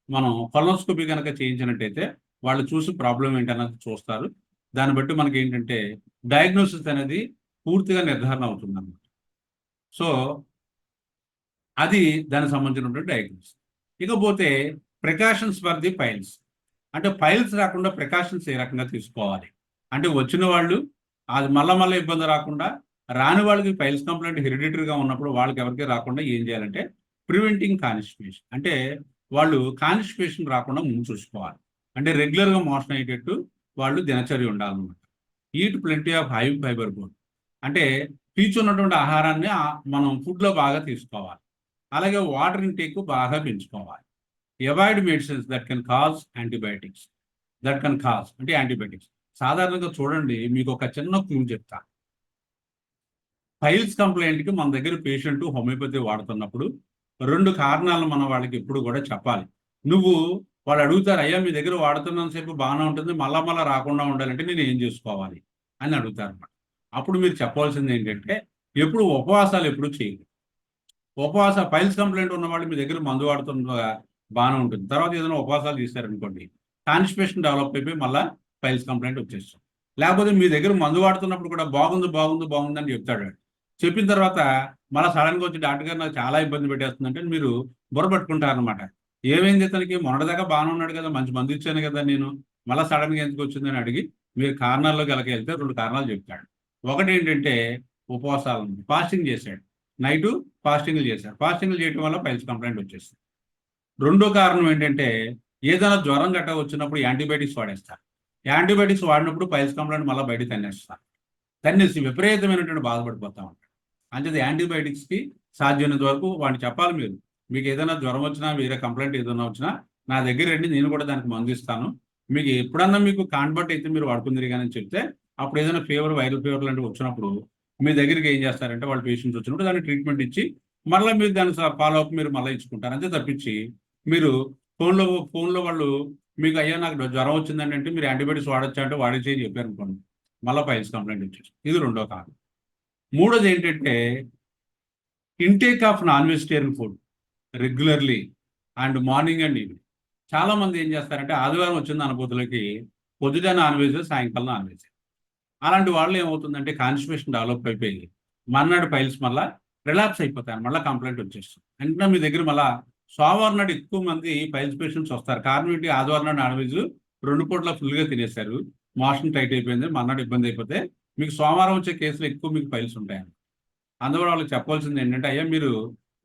మనం కొలనోస్కోపీ కనుక చేయించినట్టయితే వాళ్ళు చూసి ప్రాబ్లం ఏంటన్నది చూస్తారు. దాన్ని బట్టి మనకి ఏంటంటే డయాగ్నోసిస్ అనేది పూర్తిగా నిర్ధారణ అవుతుంది అన్నమాట. సో అది దానికి సంబంధించినటువంటి డయాగ్నోసిస్. ఇకపోతే ప్రికాషన్స్ ఫర్ ది పైల్స్. అంటే పైల్స్ రాకుండా ప్రికాషన్స్ ఏ రకంగా తీసుకోవాలి అంటే, వచ్చిన వాళ్ళు అది మళ్ళా ఇబ్బంది రాకుండా, రాని వాళ్ళకి పైల్స్ కంప్లైంట్ హెరిడిటరీగా ఉన్నప్పుడు వాళ్ళకి ఎవరికి రాకుండా ఏం చేయాలంటే ప్రివెంటింగ్ కాన్స్టిపేషన్. అంటే వాళ్ళు కాన్స్టిపేషన్ రాకుండా ముందు చూసుకోవాలి. అంటే రెగ్యులర్గా మోషన్ అయ్యేటట్టు వాళ్ళు దినచర్య ఉండాలన్నమాట. Eat plenty of high fibre food, అంటే పీచు ఉన్నటువంటి ఆహారాన్ని మనం ఫుడ్లో బాగా తీసుకోవాలి. అలాగే వాటర్ ఇంటేక్ బాగా పెంచుకోవాలి. Avoid medicines that can cause antibiotics. అంటే యాంటీబయాటిక్స్ సాధారణంగా చూడండి, మీకు ఒక చిన్న క్లూ చెప్తా. పైల్స్ కంప్లైంట్కి మన దగ్గర పేషెంట్ హోమియోపతి వాడుతున్నప్పుడు 2 కారణాలు మనం వాళ్ళకి ఎప్పుడు కూడా చెప్పాలి. వాళ్ళు అడుగుతారు, అయ్యా మీ దగ్గర వాడుతున్నంతసేపు బాగానే ఉంటుంది, మళ్ళా రాకుండా ఉండాలంటే నేను ఏం చేసుకోవాలి అని అడుగుతారు అన్నమాట. అప్పుడు మీరు చెప్పాల్సింది ఏంటంటే, ఎప్పుడు ఉపవాసాలు ఎప్పుడు చేయదు. పైల్స్ కంప్లైంట్ ఉన్న వాళ్ళు మీ దగ్గర మందు వాడుతున్న బాగానే ఉంటుంది, తర్వాత ఏదైనా ఉపవాసాలు చేశారనుకోండి, కాన్స్టిపేషన్ డెవలప్ అయిపోయి మళ్ళీ పైల్స్ కంప్లైంట్ వచ్చేస్తుంది. లేకపోతే మీ దగ్గర మందు వాడుతున్నప్పుడు కూడా బాగుంది అని చెప్తాడు. చెప్పిన తర్వాత మళ్ళీ సడన్గా వచ్చి డాక్టర్ గారు నాకు చాలా ఇబ్బంది పెట్టేస్తుందంటే మీరు బుర్రపట్టుకుంటారనమాట. ఏమైంది ఇతనికి, మొన్నటిదాకా బాగానే ఉన్నాడు కదా, మంచి మందు ఇచ్చాను కదా నేను, మళ్ళీ సడన్గా ఎందుకు వచ్చిందని అడిగి మీరు కారణాల్లో వెళ్తే 2 కారణాలు చెప్తాడు. ఒకటి ఏంటంటే ఉపవాసాలు, ఫాస్టింగ్ చేశాడు, నైటు ఫాస్టింగ్లు చేశారు, ఫాస్టింగ్లు చేయడం వల్ల పైల్స్ కంప్లైంట్ వచ్చేస్తుంది. రెండో కారణం ఏంటంటే ఏదైనా జ్వరం గట్ట వచ్చినప్పుడు యాంటీబయాటిక్స్ వాడేస్తారు. యాంటీబయాటిక్స్ వాడినప్పుడు పైల్స్ కంప్లైంట్ మళ్ళీ బయట తన్నేసి విపరీతమైనటువంటి బాధపడిపోతా ఉంటాడు. అంతే యాంటీబయాటిక్స్కి సాధ్యమైనంత వరకు వాడిని చెప్పాలి, మీకు ఏదైనా జ్వరం వచ్చినా, వేరే కంప్లైంట్ ఏదైనా వచ్చినా నా దగ్గర రండి, నేను కూడా దానికి మందు ఇస్తాను. మీకు ఎప్పుడన్నా మీకు కాన్వర్ట్ అయితే మీరు వాడుకుందరు కానీ చెప్తే, అప్పుడు ఏదైనా వైరల్ ఫీవర్ లాంటివి వచ్చినప్పుడు మీ దగ్గరికి ఏం చేస్తారంటే, వాళ్ళ పేషెంట్స్ వచ్చినప్పుడు దాన్ని ట్రీట్మెంట్ ఇచ్చి మళ్ళీ మీరు దాన్ని ఫాలో అప్ మీరు మళ్ళీ ఇచ్చుకుంటారు. అంతే తప్పించి మీరు ఫోన్లో వాళ్ళు మీకు అయ్యా నాకు జ్వరం వచ్చిందండి అంటే మీరు యాంటీబయాటిక్స్ వాడచ్చా అంటే వాడేసి అని చెప్పారు అనుకోండి, మళ్ళీ పైల్స్ కంప్లైంట్ వచ్చేసి. ఇది రెండో కారణం. మూడోది ఏంటంటే intake of non vegetarian food regularly and morning and evening. చాలా మంది ఏం చేస్తారంటే ఆదివారం వచ్చింది అనుభూతులకి పొద్దున నాన్ వెజ్, సాయంకాలం నాన్ వెజ్. అలాంటి వాళ్ళు ఏమవుతుందంటే కాన్స్టిపేషన్ డెవలప్ అయిపోయి మర్నాడు పైల్స్ మళ్ళీ రిలాప్స్ అయిపోతాయి, మళ్ళీ కంప్లైంట్ వచ్చేస్తుంది. అంటే మీ దగ్గర మళ్ళీ సోమవారం నాడు ఎక్కువ మంది పైల్స్ పేషెంట్స్ వస్తారు. కారణం ఏంటి, ఆదివారం నాడు నాన్ వెజ్ 2 పూట్ల ఫుల్గా తినేశారు, మోషన్ టైట్ అయిపోయింది, మర్నాడు ఇబ్బంది అయిపోతే మీకు సోమవారం వచ్చే కేసులు ఎక్కువ మీకు పైల్స్ ఉంటాయని. అందువల్ల వాళ్ళకి చెప్పాల్సింది ఏంటంటే, అయ్యా మీరు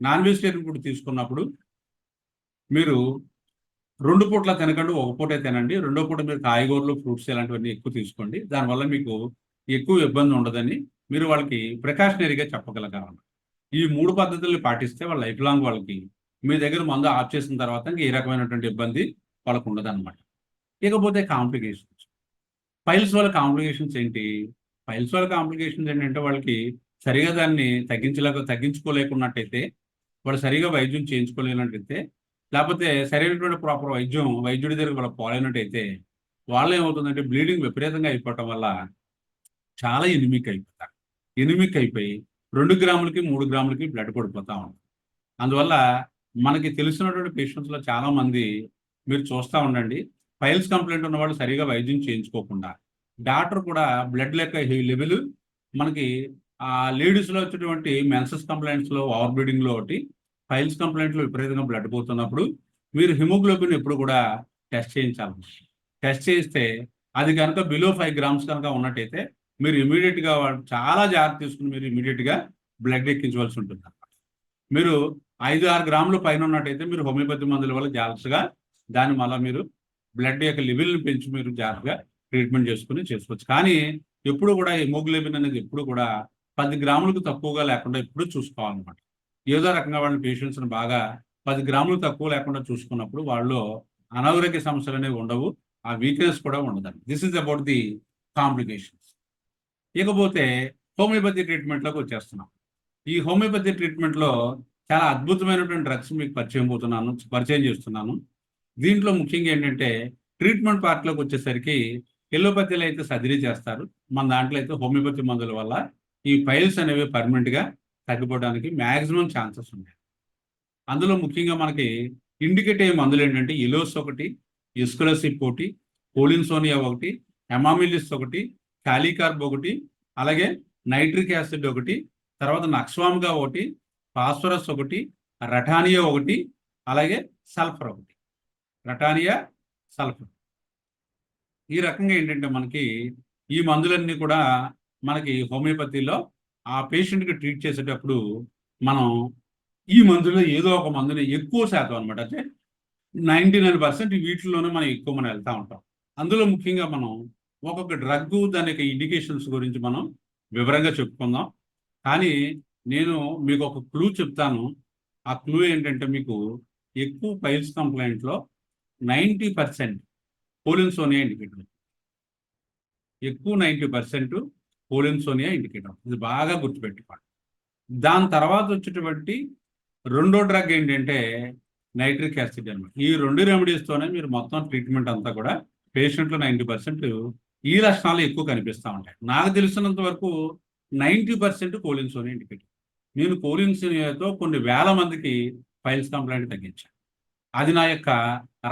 నాన్ వెజిటేరియన్ ఫుడ్ తీసుకున్నప్పుడు మీరు 2 పూట్ల తినకండి, 1 పూటే తినండి. 2వ పూట మీరు కాయగూరలు, ఫ్రూట్స్ ఇలాంటివన్నీ ఎక్కువ తీసుకోండి, దానివల్ల మీకు ఎక్కువ ఇబ్బంది ఉండదని మీరు వాళ్ళకి ప్రికాషనరీగా చెప్పగలగాలన్నమాట. ఈ 3 పద్ధతుల్ని పాటిస్తే వాళ్ళ లైఫ్ లాంగ్ వాళ్ళకి మీ దగ్గర మందు ఆఫ్ చేసిన తర్వాత ఇంకా ఏ రకమైనటువంటి ఇబ్బంది వాళ్ళకు ఉండదన్నమాట. ఇకపోతే కాంప్లికేషన్స్. పైల్స్ వల్ల కాంప్లికేషన్స్ ఏంటి? పైల్స్ వల్ల కాంప్లికేషన్స్ ఏంటంటే వాళ్ళకి సరిగా దాన్ని తగ్గించుకోలేకున్నట్టయితే, వాళ్ళు సరిగా వైద్యం చేయించుకోలేనట్టయితే, లేకపోతే సరైనటువంటి ప్రాపర్ వైద్యుడి దగ్గర వాళ్ళు పోలేనట్టయితే, వాళ్ళు ఏమవుతుందంటే బ్లీడింగ్ విపరీతంగా అయిపోవటం వల్ల చాలా ఎనిమిక్ అయిపోయి 2 గ్రాములకి 3 గ్రాములకి బ్లడ్ పడిపోతా ఉంటుంది. అందువల్ల మనకి తెలిసినటువంటి పేషెంట్స్లో చాలా మంది మీరు చూస్తూ ఉండండి, పైల్స్ కంప్లైంట్ ఉన్న వాళ్ళు సరిగా వైద్యం చేయించుకోకుండా డాక్టర్ కూడా బ్లడ్ లెవెల్ మనకి లేడీస్లో వచ్చేటువంటి మెన్సెస్ కంప్లైంట్స్లో, ఓవర్ బ్లీడింగ్లో ఒకటి, పైల్స్ కంప్లైంట్లో విపరీతంగా బ్లడ్ పోతున్నప్పుడు మీరు హిమోగ్లోబిన్ ఎప్పుడు కూడా టెస్ట్ చేయించాలి. టెస్ట్ చేస్తే అది కనుక బిలో 5 గ్రామ్స్ కనుక ఉన్నట్టయితే మీరు ఇమీడియట్గా చాలా జాగ్రత్త తీసుకుని మీరు ఇమీడియట్గా బ్లడ్ ఎక్కించవలసి ఉంటుంది. మీరు 5-6 గ్రాములు పైన ఉన్నట్టయితే మీరు హోమియోపతి మందుల వల్ల జాగ్రత్తగా దాన్ని మళ్ళీ మీరు బ్లడ్ యొక్క లెవెల్ని పెంచి మీరు జాగ్రత్తగా ట్రీట్మెంట్ చేసుకోవచ్చు. కానీ ఎప్పుడు కూడా హిమోగ్లోబిన్ అనేది ఎప్పుడు కూడా 10 గ్రాములకు తక్కువగా లేకుండా ఎప్పుడు చూసుకోవాలన్నమాట. ఏదో రకంగా వాళ్ళ పేషెంట్స్ని బాగా 10 గ్రాములు తక్కువ లేకుండా చూసుకున్నప్పుడు వాళ్ళు అనారోగ్య సమస్యలు అనేవి ఉండవు, ఆ వీక్నెస్ కూడా ఉండదండి. This is about the complications. ఇకపోతే హోమియోపతి ట్రీట్మెంట్లోకి వచ్చేస్తున్నాం. ఈ హోమియోపతి ట్రీట్మెంట్లో చాలా అద్భుతమైనటువంటి డ్రగ్స్ మీకు పరిచయం చేస్తున్నాను. దీంట్లో ముఖ్యంగా ఏంటంటే ట్రీట్మెంట్ పార్ట్లోకి వచ్చేసరికి ఎల్లోపతిలో అయితే సర్జరీ చేస్తారు, మన దాంట్లో అయితే హోమియోపతి మందుల వల్ల ఈ పైల్స్ అనేవి పర్మనెంట్గా తగ్గిపోవడానికి మ్యాక్సిమం ఛాన్సెస్ ఉన్నాయి. అందులో ముఖ్యంగా మనకి ఇండికేట్ అయ్యే మందులు ఏంటంటే ఇలోస్ ఒకటి, ఎస్కులసిప్ ఒకటి, పోలిన్సోనియా ఒకటి, హెమామిలిస్ ఒకటి, కాలికార్బ్ ఒకటి, అలాగే నైట్రిక్ యాసిడ్ ఒకటి, తర్వాత నక్స్వామ్గా ఒకటి, ఫాస్ఫరస్ ఒకటి, రటానియా ఒకటి, అలాగే సల్ఫర్ ఒకటి. రటానియా, సల్ఫర్. ఈ రకంగా ఏంటంటే మనకి ఈ మందులన్నీ కూడా మనకి హోమియోపతిలో ఆ పేషెంట్కి ట్రీట్ చేసేటప్పుడు మనం ఈ మందులో ఏదో ఒక మందుని ఎక్కువ శాతం అనమాట, అంటే 99% వీటిల్లోనే మనం ఎక్కువ వెళ్తూ ఉంటాం. అందులో ముఖ్యంగా మనం ఒక్కొక్క డ్రగ్ దాని యొక్క ఇండికేషన్స్ గురించి మనం వివరంగా చెప్పుకుందాం. కానీ నేను మీకు ఒక క్లూ చెప్తాను. ఆ క్లూ ఏంటంటే మీకు ఎక్కువ పైల్స్ కంప్లైంట్లో 90% పోలిన్సోనియా ఇండికేటర్. ఎక్కువ 90% పోలిన్సోనియా ఇండికేటర్. ఇది బాగా గుర్తుపెట్టుకోండి. దాని తర్వాత వచ్చేటువంటి రెండో డ్రగ్ ఏంటంటే నైట్రిక్ యాసిడ్ అనమాట. ఈ 2 రెమెడీస్తోనే మీరు మొత్తం ట్రీట్మెంట్ అంతా కూడా పేషెంట్లో 90% ఈ లక్షణాలు ఎక్కువ కనిపిస్తూ ఉంటాయి. నాకు తెలిసినంత వరకు 90% కోలిన్సోనియా ఇండికేటర్. నేను కోలిన్సోనియాతో కొన్ని వేల మందికి ఫైల్స్ కంప్లైంట్ తగ్గించాను. అది నా యొక్క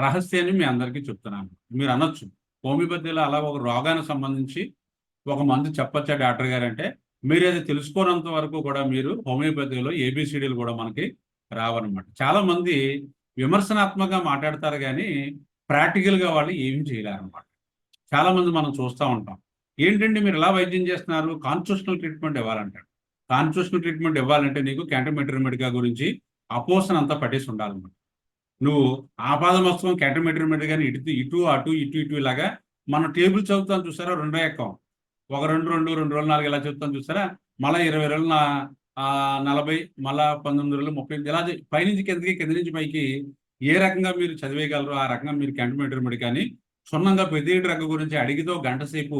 రహస్యాన్ని మీ అందరికీ చెప్తున్నాను. మీరు అనొచ్చు, హోమియోపతిలో అలా ఒక రోగానికి సంబంధించి ఒక మందు చెప్పొచ్చా డాక్టర్ గారు అంటే, మీరు అది తెలుసుకోనంత వరకు కూడా మీరు హోమియోపతిలో ఏబిసిడీలు కూడా మనకి రావన్నమాట. చాలా మంది విమర్శనాత్మకంగా మాట్లాడతారు కానీ ప్రాక్టికల్గా వాళ్ళు ఏమి చేయలేరన్నమాట. చాలా మంది మనం చూస్తూ ఉంటాం. ఏంటంటే మీరు ఎలా వైద్యం చేస్తున్నారు, కాన్స్టిట్యూషనల్ ట్రీట్మెంట్ ఇవ్వాలంటారు. కాన్స్టిట్యూషనల్ ట్రీట్మెంట్ ఇవ్వాలంటే నీకు క్యాంటోమెట్రిమెడికా గురించి అపోసన అంతా పట్టేసి ఉండాలన్నమాట. నువ్వు ఆపాదమస్తకం క్యాంటోమెట్రిమెడికా ఇటు ఇటు అటు ఇటు ఇటు ఇలాగా మనం టేబుల్ చదువుతాం చూసారా, 2 ఎక్కం, ఒక 2 2 2 రోజులు 4 ఇలా చెప్తాను చూసారా, మళ్ళీ 20 రోజులు 40, మళ్ళా 19 రోజులు 30, ఇలా పైనుంచి కిందకి, కింద నుంచి పైకి ఏ రకంగా మీరు చదివేయగలరో ఆ రకంగా మీరు క్యాంటోమెట్రిమెడికా కానీ క్షుణ్ణంగా ప్రతి డ్రగ్ గురించి అడిగితో గంట సేపు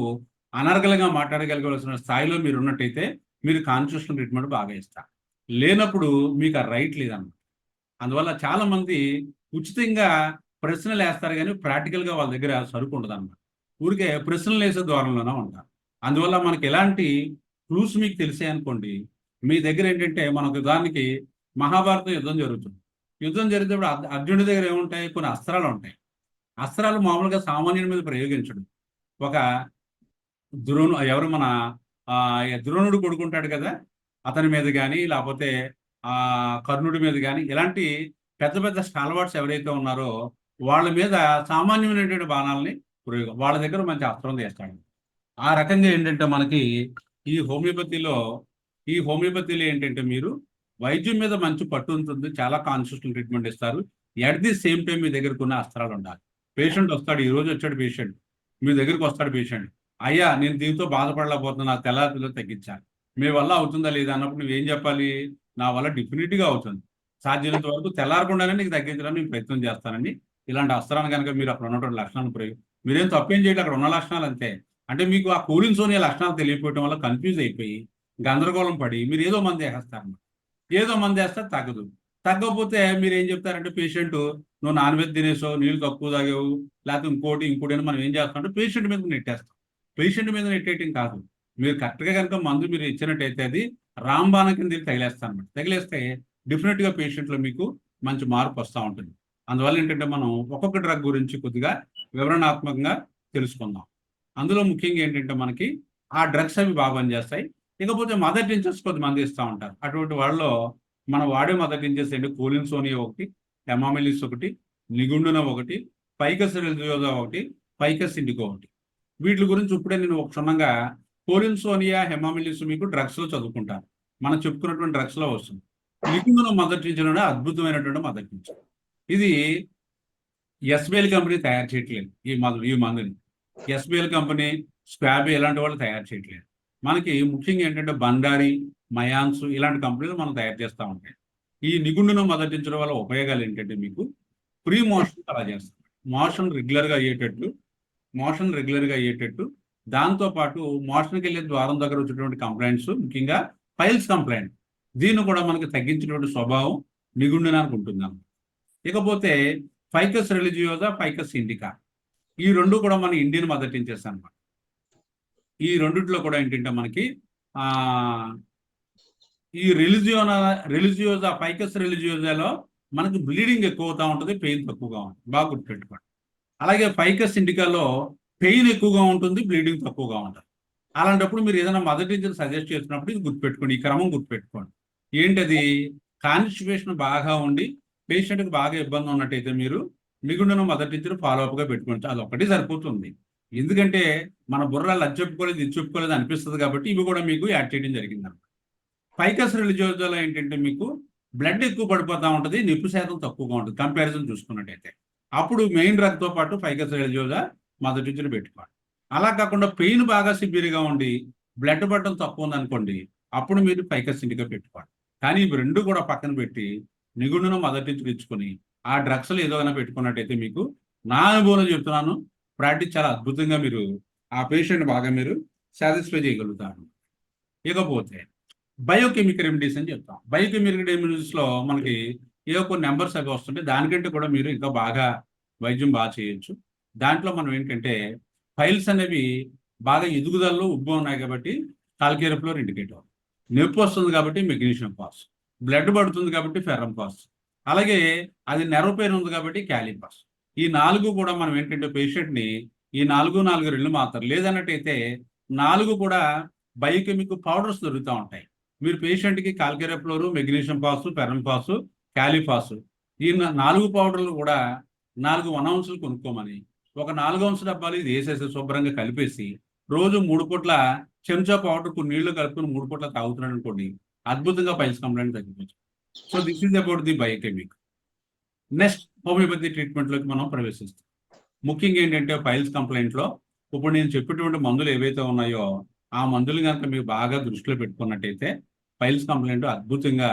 అనర్గళంగా మాట్లాడగలగాల్సిన స్థాయిలో మీరు ఉన్నట్టయితే మీరు కాన్స్టిట్యూషనల్ ట్రీట్మెంట్ బాగా ఇస్తారు. లేనప్పుడు మీకు ఆ రైట్ లేదన్నమాట. అందువల్ల చాలా మంది ఉచితంగా ప్రశ్నలు వేస్తారు కానీ ప్రాక్టికల్గా వాళ్ళ దగ్గర సరుకు ఉండదు అన్నమాట. ఊరికే ప్రశ్నలు వేసే ద్వారంలోనే ఉంటారు. అందువల్ల మనకి ఎలాంటి క్లూస్ మీకు తెలిసాయి అనుకోండి, మీ దగ్గర ఏంటంటే మనకు దానికి మహాభారతం యుద్ధం జరుగుతుంది. యుద్ధం జరిగేటప్పుడు అర్జునుడి దగ్గర ఏముంటాయి, కొన్ని అస్త్రాలు ఉంటాయి. అస్త్రాలు మామూలుగా సామాన్యుడి మీద ప్రయోగించడం. ఒక ఎవరు మన ద్రోణుడు కొడుకుంటాడు కదా, అతని మీద కానీ లేకపోతే కర్ణుడి మీద కానీ ఇలాంటి పెద్ద పెద్ద స్టాల్వార్డ్స్ ఎవరైతే ఉన్నారో వాళ్ళ మీద సామాన్యమైనటువంటి బాణాలని ప్రయోగం, వాళ్ళ దగ్గర మంచి అస్త్రం చేస్తాడు. ఆ రకంగా ఏంటంటే మనకి ఈ హోమియోపతిలో ఏంటంటే మీరు వైద్యం మీద మంచి పట్టు ఉంటుంది, చాలా కాన్స్టిట్యూషనల్ ట్రీట్మెంట్ ఇస్తారు. ఎట్ ది సేమ్ టైం మీ దగ్గరకు ఉన్న అస్త్రాలు ఉండాలి. పేషెంట్ వస్తాడు, ఈ రోజు వచ్చాడు పేషెంట్, మీ దగ్గరికి వస్తాడు పేషెంట్, అయ్యా నేను దీంతో బాధపడలేకపోతున్నా, నా తెల్లారిలో తగ్గించాలి, మీ వల్ల అవుతుందా లేదా అన్నప్పుడు నువ్వేం చెప్పాలి, నా వల్ల డెఫినెట్గా అవుతుంది, సాధ్యమైనంత వరకు తెల్లారకుండానే నీకు తగ్గించడానికి నేను ప్రయత్నం చేస్తానండి. ఇలాంటి అస్త్రాన్ని కనుక మీరు అక్కడ ఉన్నటువంటి లక్షణాలు ప్రయోగం, మీరేం తప్పేం చేయలేదు, అక్కడ ఉన్న లక్షణాలు అంతే. అంటే మీకు ఆ కోలిన్సోనియా లక్షణాలు తెలియకపోవడం వల్ల కన్ఫ్యూజ్ అయిపోయి గందరగోళం పడి మీరు ఏదో మంది వేసేస్తారు. ఏదో మంది వేస్తే తగ్గదు. తగ్గకపోతే మీరు ఏం చెప్తారంటే పేషెంట్ నువ్వు నాన్ వెజ్ తినేసో, నీళ్ళు తక్కువ తాగేవు, లేకపోతే ఇంకోటి అని మనం ఏం చేస్తామంటే పేషెంట్ మీద నెట్టేస్తాం. పేషెంట్ మీద నెట్టేయటం కాదు, మీరు కరెక్ట్గా కనుక మందు మీరు ఇచ్చినట్టయితే అది రాంబాణ కింద తగిలేస్తాను అనమాట. తగిలేస్తే డెఫినెట్గా పేషెంట్లో మీకు మంచి మార్పు వస్తూ ఉంటుంది. అందువల్ల ఏంటంటే మనం ఒక్కొక్క డ్రగ్ గురించి కొద్దిగా వివరణాత్మకంగా తెలుసుకుందాం. అందులో ముఖ్యంగా ఏంటంటే మనకి ఆ డ్రగ్స్ అవి బాగా పనిచేస్తాయి. ఇకపోతే మదర్ టించర్స్ కొద్దిమంది ఇస్తూ ఉంటారు. అటువంటి వాళ్ళలో మనం వాడే మదర్ టించర్స్ ఏంటి, కోలిన్సోనియా ఒకటి, హెమామిలిస్ ఒకటి, నిగుండున ఒకటి, ఫైకస్ రెలిజియోసా ఒకటి, ఫైకస్ ఇండికో ఒకటి. వీటి గురించి ఇప్పుడే నేను క్షుణ్ణంగా కోలిన్సోనియా, హెమామిలిస్ మీకు డ్రగ్స్లో చదువుకుంటాను. మనం చెప్పుకున్నటువంటి డ్రగ్స్లో వస్తుంది. నిగుండున మదర్ టించర్ అనే అద్భుతమైనటువంటి మదర్ టించర్. ఇది ఎస్బిఎల్ కంపెనీ తయారు చేయట్లేదు ఈ మందుని. ఎస్బిఎల్ కంపెనీ, స్క్వాబీ ఇలాంటి వాళ్ళు తయారు చేయట్లేదు. మనకి ముఖ్యంగా ఏంటంటే బండారి, మయాన్స్ ఇలాంటి కంపెనీలు మనం తయారు చేస్తూ ఉంటాయి. ఈ నిగుండును మద్దతించడం వల్ల ఉపయోగాలు ఏంటంటే మీకు ప్రీ మోషన్ అలా చేస్తాం, మోషన్ రెగ్యులర్గా అయ్యేటట్టు, దాంతోపాటు మోషన్కి వెళ్ళే ద్వారం దగ్గర వచ్చేటువంటి కంప్లైంట్స్, ముఖ్యంగా పైల్స్ కంప్లైంట్, దీన్ని కూడా మనకి తగ్గించినటువంటి స్వభావం నిగుండునానికి ఉంటుంది. ఇకపోతే ఫైకస్ రెలిజియోసా, ఫైకస్ ఇండికా, ఈ రెండు కూడా మన ఇండియన్ మదర్ టించర్స్ అన్నమాట. ఈ రెండిట్లో కూడా ఏంటంటే మనకి ఈ రెలిజియోసా, ఫైకస్ రెలిజియోసాలో మనకి బ్లీడింగ్ ఎక్కువ అవుతూ ఉంటుంది, పెయిన్ తక్కువగా ఉంటుంది, బాగా గుర్తుపెట్టుకోండి. అలాగే ఫైకస్ ఇండికాలో పెయిన్ ఎక్కువగా ఉంటుంది, బ్లీడింగ్ తక్కువగా ఉంటుంది. అలాంటప్పుడు మీరు ఏదైనా మదర్ టించర్ సజెస్ట్ చేసినప్పుడు ఇది గుర్తుపెట్టుకోండి, ఈ క్రమం గుర్తుపెట్టుకోండి. ఏంటది, కాన్స్టిపేషన్ బాగా ఉండి పేషెంట్కి బాగా ఇబ్బంది ఉన్నట్టయితే మీరు నిగుండును మదర్ టించర్ ఫాలోఅప్గా పెట్టుకోవచ్చు. అది ఒకటి సరిపోతుంది. ఎందుకంటే మన బుర్రలు అది చెప్పుకోలేదు, ఇది చెప్పుకోలేదు అనిపిస్తుంది కాబట్టి ఇవి కూడా మీకు యాడ్ చేయడం జరిగిందన్నమాట. ఫైకస్ రెలిజియోసాలో ఏంటంటే మీకు బ్లడ్ ఎక్కువ పడిపోతూ ఉంటుంది, నొప్పి శాతం తక్కువగా ఉంటుంది కంపారిజన్ చూసుకున్నట్టయితే. అప్పుడు మెయిన్ డ్రగ్తో పాటు ఫైకస్ రెలిజియోసా మదర్ టించర్ పెట్టుకోవాలి. అలా కాకుండా పెయిన్ బాగా సివియర్గా ఉండి బ్లడ్ పడడం తక్కువ ఉందనుకోండి, అప్పుడు మీరు ఫైకస్ ఇండికా పెట్టుకోవాలి. కానీ ఇవి రెండు కూడా పక్కన పెట్టి నిగుండును మదర్ టించర్ ఇచ్చుకొని ఆ డ్రగ్స్లో ఏదైనా పెట్టుకున్నట్టయితే మీకు నా అనుభవంలో చెప్తున్నాను, ప్రాక్టీస్ చాలా అద్భుతంగా మీరు ఆ పేషెంట్ బాగా మీరు సాటిస్ఫై చేయగలుగుతారు. ఇకపోతే బయోకెమికల్ రెమెడీస్ అని చెప్తాం. బయోకెమికల్ రెమెడీస్లో మనకి ఏవో కొన్ని నెంబర్స్ అవి వస్తుంటే దానికంటే కూడా మీరు ఇంకా బాగా వైద్యం బాగా చేయొచ్చు. దాంట్లో మనం ఏంటంటే ఫైల్స్ అనేవి బాగా ఎదుగుదలలో ఉబ్బు ఉన్నాయి కాబట్టి కాల్కేరఫ్లోర్ ఇండికేట్ అవుతుంది. నొప్పి వస్తుంది కాబట్టి మెగ్నీషియం పాస్, బ్లడ్ పడుతుంది కాబట్టి ఫెర్రం పాస్, అలాగే అది నెర్వ్ పెయిన్ ఉంది కాబట్టి క్యాలియం పాస్. ఈ 4 కూడా మనం ఏంటంటే పేషెంట్ని ఈ 4 2 మాత్రం లేదన్నట్టయితే 4 కూడా బయోకెమికల్ పౌడర్స్ దొరుకుతూ ఉంటాయి. మీరు పేషెంట్కి కాల్కేరఫ్లోర్, మెగ్నీషియం పాస్, ఫెర్రం పాస్, క్యాలిపాస్ ఈ 4 పౌడర్లు కూడా 4 1 ounces కొనుక్కోమని ఒక 4 ounce డబ్బాలు ఇది వేసేసి శుభ్రంగా కలిపేసి రోజు 3 పూట్ల చెంచా పౌడర్ కొన్ని నీళ్లు కలుపుకొని 3 పూట్ల తాగుతున్నాడు అనుకోండి, అద్భుతంగా పైల్స్ కంప్లైంట్ తగ్గిపోవచ్చు. So this is about the biochemic. Next homeopathy ట్రీట్మెంట్లోకి మనం ప్రవేశిస్తాం. ముఖ్యంగా ఏంటంటే పైల్స్ కంప్లైంట్లో ఇప్పుడు నేను చెప్పేటువంటి మందులు ఏవైతే ఉన్నాయో ఆ మందులు కనుక మీరు బాగా దృష్టిలో పెట్టుకున్నట్టయితే పైల్స్ కంప్లైంట్ అద్భుతంగా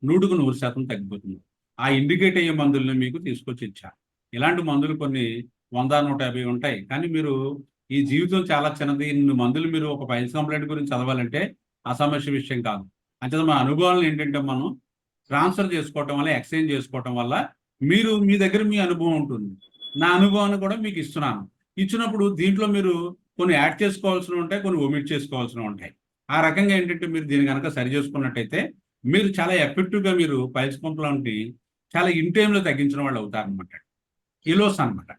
100% తగ్గిపోతుంది. ఆ ఇండికేట్ అయ్యే మందుల్ని మీకు తీసుకొచ్చి ఇచ్చా. ఇలాంటి మందులు కొన్ని 100, 150 ఉంటాయి. కానీ మీరు ఈ జీవితం చాలా చిన్నది. ఇన్ని మందులు మీరు ఒక పైల్స్ కంప్లైంట్ గురించి చదవాలంటే అసమస్య విషయం కాదు. అంటే మన అనుభవాలను ఏంటంటే మనం ట్రాన్స్ఫర్ చేసుకోవటం వల్ల, ఎక్స్చేంజ్ చేసుకోవటం వల్ల మీరు మీ దగ్గర మీ అనుభవం ఉంటుంది. నా అనుభవాన్ని కూడా మీకు ఇస్తున్నాను. ఇచ్చినప్పుడు దీంట్లో మీరు కొన్ని యాడ్ చేసుకోవాల్సినవి ఉంటాయి, కొన్ని ఒమిట్ చేసుకోవాల్సినవి ఉంటాయి. ఆ రకంగా ఏంటంటే మీరు దీన్ని కనుక సరి చేసుకున్నట్టయితే మీరు చాలా ఎఫెక్టివ్గా మీరు పైల్స్ కంప్లైంట్ని చాలా ఇన్ టైంలో తగ్గించిన వాళ్ళు అవుతారనమాట. ఎలోస్ అనమాట.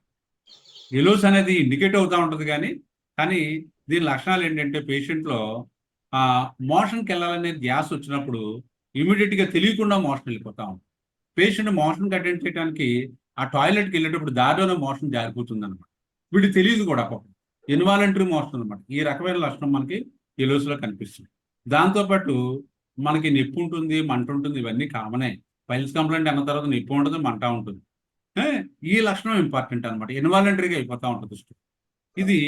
ఎలోస్ అనేది ఇండికేట్ అవుతూ ఉంటుంది కానీ దీని లక్షణాలు ఏంటంటే పేషెంట్లో మోషన్కి వెళ్ళాలనే ధ్యాస వచ్చినప్పుడు ఇమీడియట్గా తెలియకుండా మోషన్ వెళ్ళిపోతా ఉంటుంది. పేషెంట్ మోషన్కి అటెండ్ చేయడానికి ఆ టాయిలెట్కి వెళ్ళేటప్పుడు దారిలోనే మోషన్ జారిపోతుంది అనమాట. వీడికి తెలియదు కూడా పాపం. ఇన్వాలంటరీ మోషన్ అనమాట. ఈ రకమైన లక్షణం మనకి ఎలోస్లో కనిపిస్తుంది. దాంతోపాటు మనకి నొప్పి ఉంటుంది, మంట ఉంటుంది, ఇవన్నీ కామనే. పైల్స్ కంప్లైంట్ అన్న తర్వాత నొప్పి ఉంటుంది, మంట ఉంటుంది. ఈ లక్షణం ఇంపార్టెంట్ అనమాట. ఇన్వాలంటరీగా అయిపోతూ ఉంటుంది. ఇది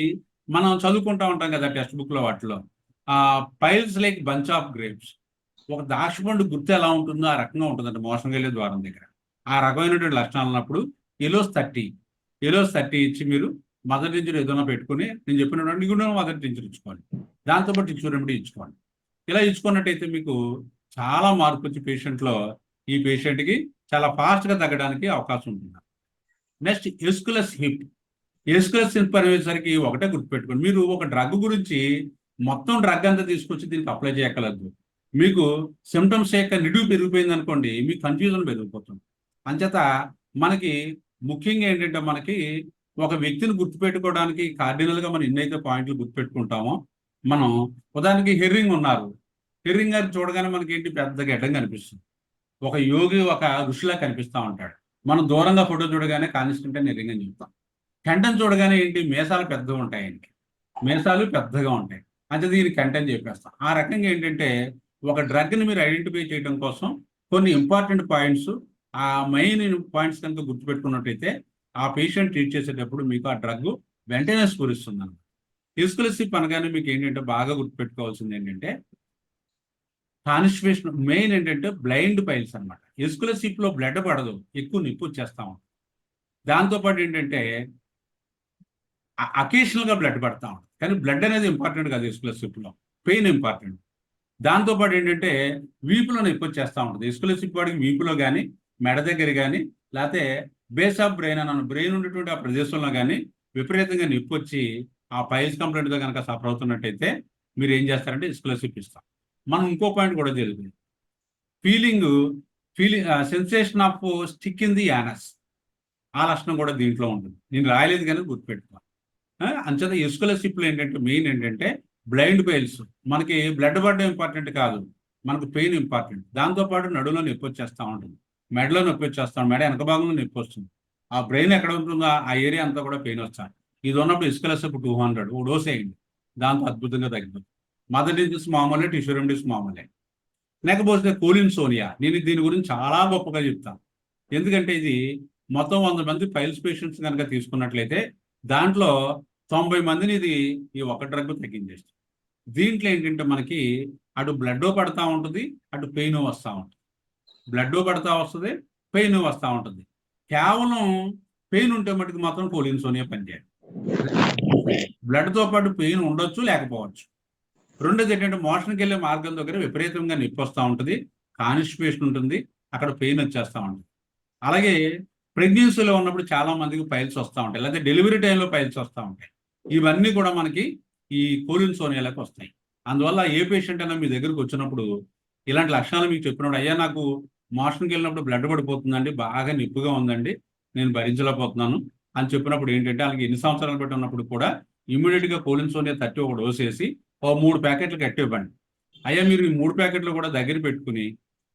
మనం చదువుకుంటూ ఉంటాం కదా టెక్స్ట్ బుక్లో వాటిలో. Piles like bunch of grapes. ఒక ద్రాక్షపండు గుర్తు ఎలా ఉంటుందో ఆ రకంగా ఉంటుందంట మోషన్ వెళ్ళే ద్వారం దగ్గర. ఆ రకమైనటువంటి లక్షణాలు ఉన్నప్పుడు ఎలోస్ 30 ఇచ్చి మీరు మదర్ టించర్ ఏదైనా పెట్టుకుని నేను చెప్పినటువంటి కూడా మదర్ టించర్ ఇచ్చుకోవాలి. దాంతోపాటు టిష్యూ రెమెడీ ఇచ్చుకోవాలి. ఇలా ఇచ్చుకున్నట్టయితే మీకు చాలా మార్పు వచ్చి పేషెంట్లో ఈ పేషెంట్కి చాలా ఫాస్ట్గా తగ్గడానికి అవకాశం ఉంటుంది. Next aesculus hip. Aesculus hip అనేసరికి ఒకటే గుర్తుపెట్టుకోండి. మీరు ఒక డ్రగ్ గురించి మొత్తం డ్రగ్ అంతా తీసుకొచ్చి దీనికి అప్లై చేయగలదు. మీకు సిమ్టమ్స్ యొక్క నిడువు పెరిగిపోయింది అనుకోండి, మీకు కన్ఫ్యూజన్ పెరిగిపోతుంది. అంచేత మనకి ముఖ్యంగా ఏంటంటే మనకి ఒక వ్యక్తిని గుర్తుపెట్టుకోవడానికి కార్డినల్గా మనం ఎన్నైతే పాయింట్లు గుర్తుపెట్టుకుంటామో మనం ఉదాహరణకి హెర్రింగ్ ఉన్నారు. హెర్రింగ్ గారిని చూడగానే మనకి ఏంటి పెద్ద గడ్డం కనిపిస్తుంది. ఒక యోగి ఒక ఋషిలా కనిపిస్తూ ఉంటాడు. మనం దూరంగా ఫోటో చూడగానే కాన్స్టెంట్ అని హెర్రింగ్ అని చెప్తాం. కంటెన్ చూడగానే ఏంటి మీసాలు పెద్దగా ఉంటాయి. ఆయనకి మీసాలు పెద్దగా ఉంటాయి. అంటే దీనికి కంటెన్ చెప్పేస్తాం. ఆ రకంగా ఏంటంటే ఒక డ్రగ్ని మీరు ఐడెంటిఫై చేయడం కోసం కొన్ని ఇంపార్టెంట్ పాయింట్స్, ఆ మెయిన్ పాయింట్స్ కనుక గుర్తుపెట్టుకున్నట్టయితే ఆ పేషెంట్ ట్రీట్ చేసేటప్పుడు మీకు ఆ డ్రగ్ వెంటనే స్ఫురిస్తుంది అన్నమాట. ఎస్కులస్ హిప్ అనగానే మీకు ఏంటంటే బాగా గుర్తుపెట్టుకోవాల్సింది ఏంటంటే కాన్స్టిపేషన్ మెయిన్ ఏంటంటే బ్లైండ్ పైల్స్ అనమాట. ఎస్కులస్ హిప్లో బ్లడ్ పడదు, ఎక్కువ నొప్పి వచ్చేస్తా ఉంటుంది. దాంతోపాటు ఏంటంటే అకేషనల్గా బ్లడ్ పడతా ఉంటుంది. కానీ బ్లడ్ అనేది ఇంపార్టెంట్ కాదు ఎస్కులస్ హిప్లో, పెయిన్ ఇంపార్టెంట్. దాంతోపాటు ఏంటంటే వీపులో నొప్పి వచ్చేస్తూ ఉంటుంది. ఎస్కులస్ హిప్ వాడికి వీపులో కానీ, మెడ దగ్గర కానీ, లేకపోతే బేస్ ఆఫ్ బ్రెయిన్ అన్న బ్రెయిన్ ఉండేటువంటి ఆ ప్రదేశంలో కానీ విపరీతంగా నొప్పి వచ్చి ఆ పైల్స్ కంప్లైంట్తో కనుక సఫర్ అవుతున్నట్టయితే మీరు ఏం చేస్తారంటే ఎస్కులస్ హిప్ ఇస్తాం. మనం ఇంకో పాయింట్ కూడా జరుగుతుంది. Feeling sensation of stick in the anus. ఆ లక్షణం కూడా దీంట్లో ఉంటుంది. నేను రాయలేదు కానీ గుర్తుపెట్టుకోవాలి. అంచేత ఎస్కులస్ హిప్లో ఏంటంటే మెయిన్ ఏంటంటే బ్లైండ్ పైల్స్. మనకి బ్లడ్ పడడం ఇంపార్టెంట్ కాదు, మనకు పెయిన్ ఇంపార్టెంట్. దాంతోపాటు నడులో నొప్పి వచ్చేస్తూ ఉంటుంది, మెడలో నొప్పి వచ్చేస్తాం, మెడ వెనక భాగంలో నొప్పి వస్తుంది. ఆ బ్రెయిన్ ఎక్కడ ఉంటుందో ఆ ఏరియా అంతా కూడా పెయిన్ వస్తాను. ఇది ఉన్నప్పుడు ఎస్కులస్ హిప్ 200 ఓ డోస్ వేయండి, దాంతో అద్భుతంగా తగ్గిపోతుంది. మదర్ టించర్స్ మామూలే, టిష్యూ రెమెడీస్ మామూలే. లేకపోతే కోలిన్సోనియా, నేను దీని గురించి చాలా గొప్పగా చెప్తాను. ఎందుకంటే ఇది మొత్తం 100 మంది పైల్స్ పేషెంట్స్ కనుక తీసుకున్నట్లయితే దాంట్లో 90 మందిని ఇది ఈ ఒక డ్రగ్ తగ్గించేస్తుంది. దీంట్లో ఏంటంటే మనకి అటు బ్లడ్ పడతా ఉంటుంది, అటు పెయిన్ వస్తూ ఉంటుంది. బ్లడ్ పడతా వస్తుంది, పెయిన్ వస్తూ ఉంటుంది. కేవలం పెయిన్ ఉంటే మటుకు మాత్రం కోలిన్సోనియా పనిచేయాలి. బ్లడ్తో పాటు పెయిన్ ఉండొచ్చు, లేకపోవచ్చు. రెండోది ఏంటంటే మోషన్కి వెళ్ళే మార్గం దగ్గర విపరీతంగా నొప్పి వస్తూ ఉంటుంది, కాన్స్టిపేషన్ ఉంటుంది, అక్కడ పెయిన్ వచ్చేస్తూ ఉంటుంది. అలాగే ప్రెగ్నెన్సీలో ఉన్నప్పుడు చాలా మందికి పైల్స్ వస్తూ ఉంటాయి, లేదా డెలివరీ టైంలో పైల్స్ వస్తూ ఉంటాయి. ఇవన్నీ కూడా మనకి ఈ కోలిన్సోనియాలకు వస్తాయి. అందువల్ల ఏ పేషెంట్ అయినా మీ దగ్గరకు వచ్చినప్పుడు ఇలాంటి లక్షణాలు మీకు చెప్పినప్పుడు, అయ్యా నాకు మోషన్కి వెళ్ళినప్పుడు బ్లడ్ పడిపోతుందండి, బాగా నొప్పిగా ఉందండి, నేను భరించలేకపోతున్నాను అని చెప్పినప్పుడు ఏంటంటే వాళ్ళకి ఎన్ని సంవత్సరాలు బట్టి ఉన్నప్పుడు కూడా ఇమీడియట్గా కోలిన్సోనియా 30 ఒక డోస్ వేసి 3 ప్యాకెట్లు కట్టివ్వండి. అయ్యా మీరు ఈ 3 ప్యాకెట్లు కూడా దగ్గర పెట్టుకుని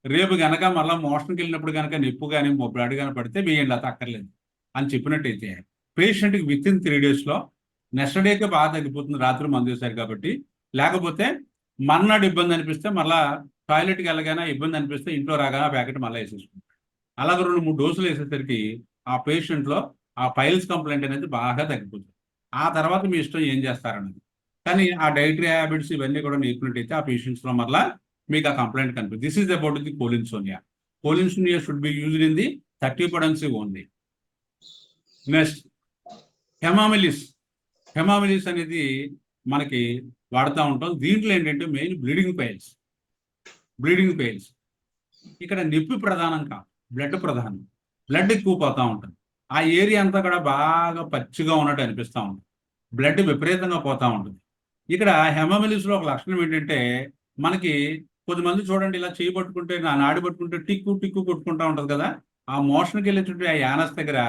రేపు గనక మళ్ళీ మోషన్కి వెళ్ళినప్పుడు కనుక నొప్పి కానీ బ్లడ్ కానీ పడితే వేయండి, అది అక్కర్లేదు అని చెప్పినట్టయితే పేషెంట్కి విత్ ఇన్ 3 డేస్లో నెక్స్ట్ డేకే బాగా తగ్గిపోతుంది, రాత్రి మందు వేశారు కాబట్టి. లేకపోతే మర్నాడు ఇబ్బంది అనిపిస్తే మళ్ళీ టాయిలెట్కి వెళ్ళగానే ఇబ్బంది అనిపిస్తే ఇంట్లో రాగానే ఆ ప్యాకెట్ మళ్ళీ వేసేసుకుంటారు. అలాగే 2-3 డోసులు వేసేసరికి ఆ పేషెంట్లో ఆ పైల్స్ కంప్లైంట్ అనేది బాగా తగ్గిపోతుంది. ఆ తర్వాత మీ ఇష్టం ఏం చేస్తారన్నది. కానీ ఆ డైటరీ హ్యాబిట్స్ ఇవన్నీ కూడా నేర్పినట్టయితే ఆ పేషెంట్స్లో మళ్ళీ మీకు ఆ కంప్లైంట్ కనిపిస్తుంది. This is about the collinsonia. Collinsonia should be used in the 30 potency only. Next hamamelis. Hamamelis అనేది మనకి వాడుతూ ఉంటాం. దీంట్లో ఏంటంటే మెయిన్ బ్లీడింగ్ పైల్స్. ఇక్కడ నొప్పి ప్రధానం కాదు, బ్లడ్ ప్రధానం. బ్లడ్ ఎక్కువ పోతూ ఉంటుంది, ఆ ఏరియా అంతా కూడా బాగా పచ్చిగా ఉన్నట్టు అనిపిస్తూ ఉంటుంది, బ్లడ్ విపరీతంగా పోతూ ఉంటుంది. ఇక్కడ హెమామిలిస్లో ఒక లక్షణం ఏంటంటే మనకి కొద్దిమంది చూడండి ఇలా చేయి పట్టుకుంటే నాడి పట్టుకుంటే టిక్కు టిక్కు కొట్టుకుంటూ ఉంటుంది కదా, ఆ మోషన్కి వెళ్ళేటువంటి ఆ యానస్ దగ్గర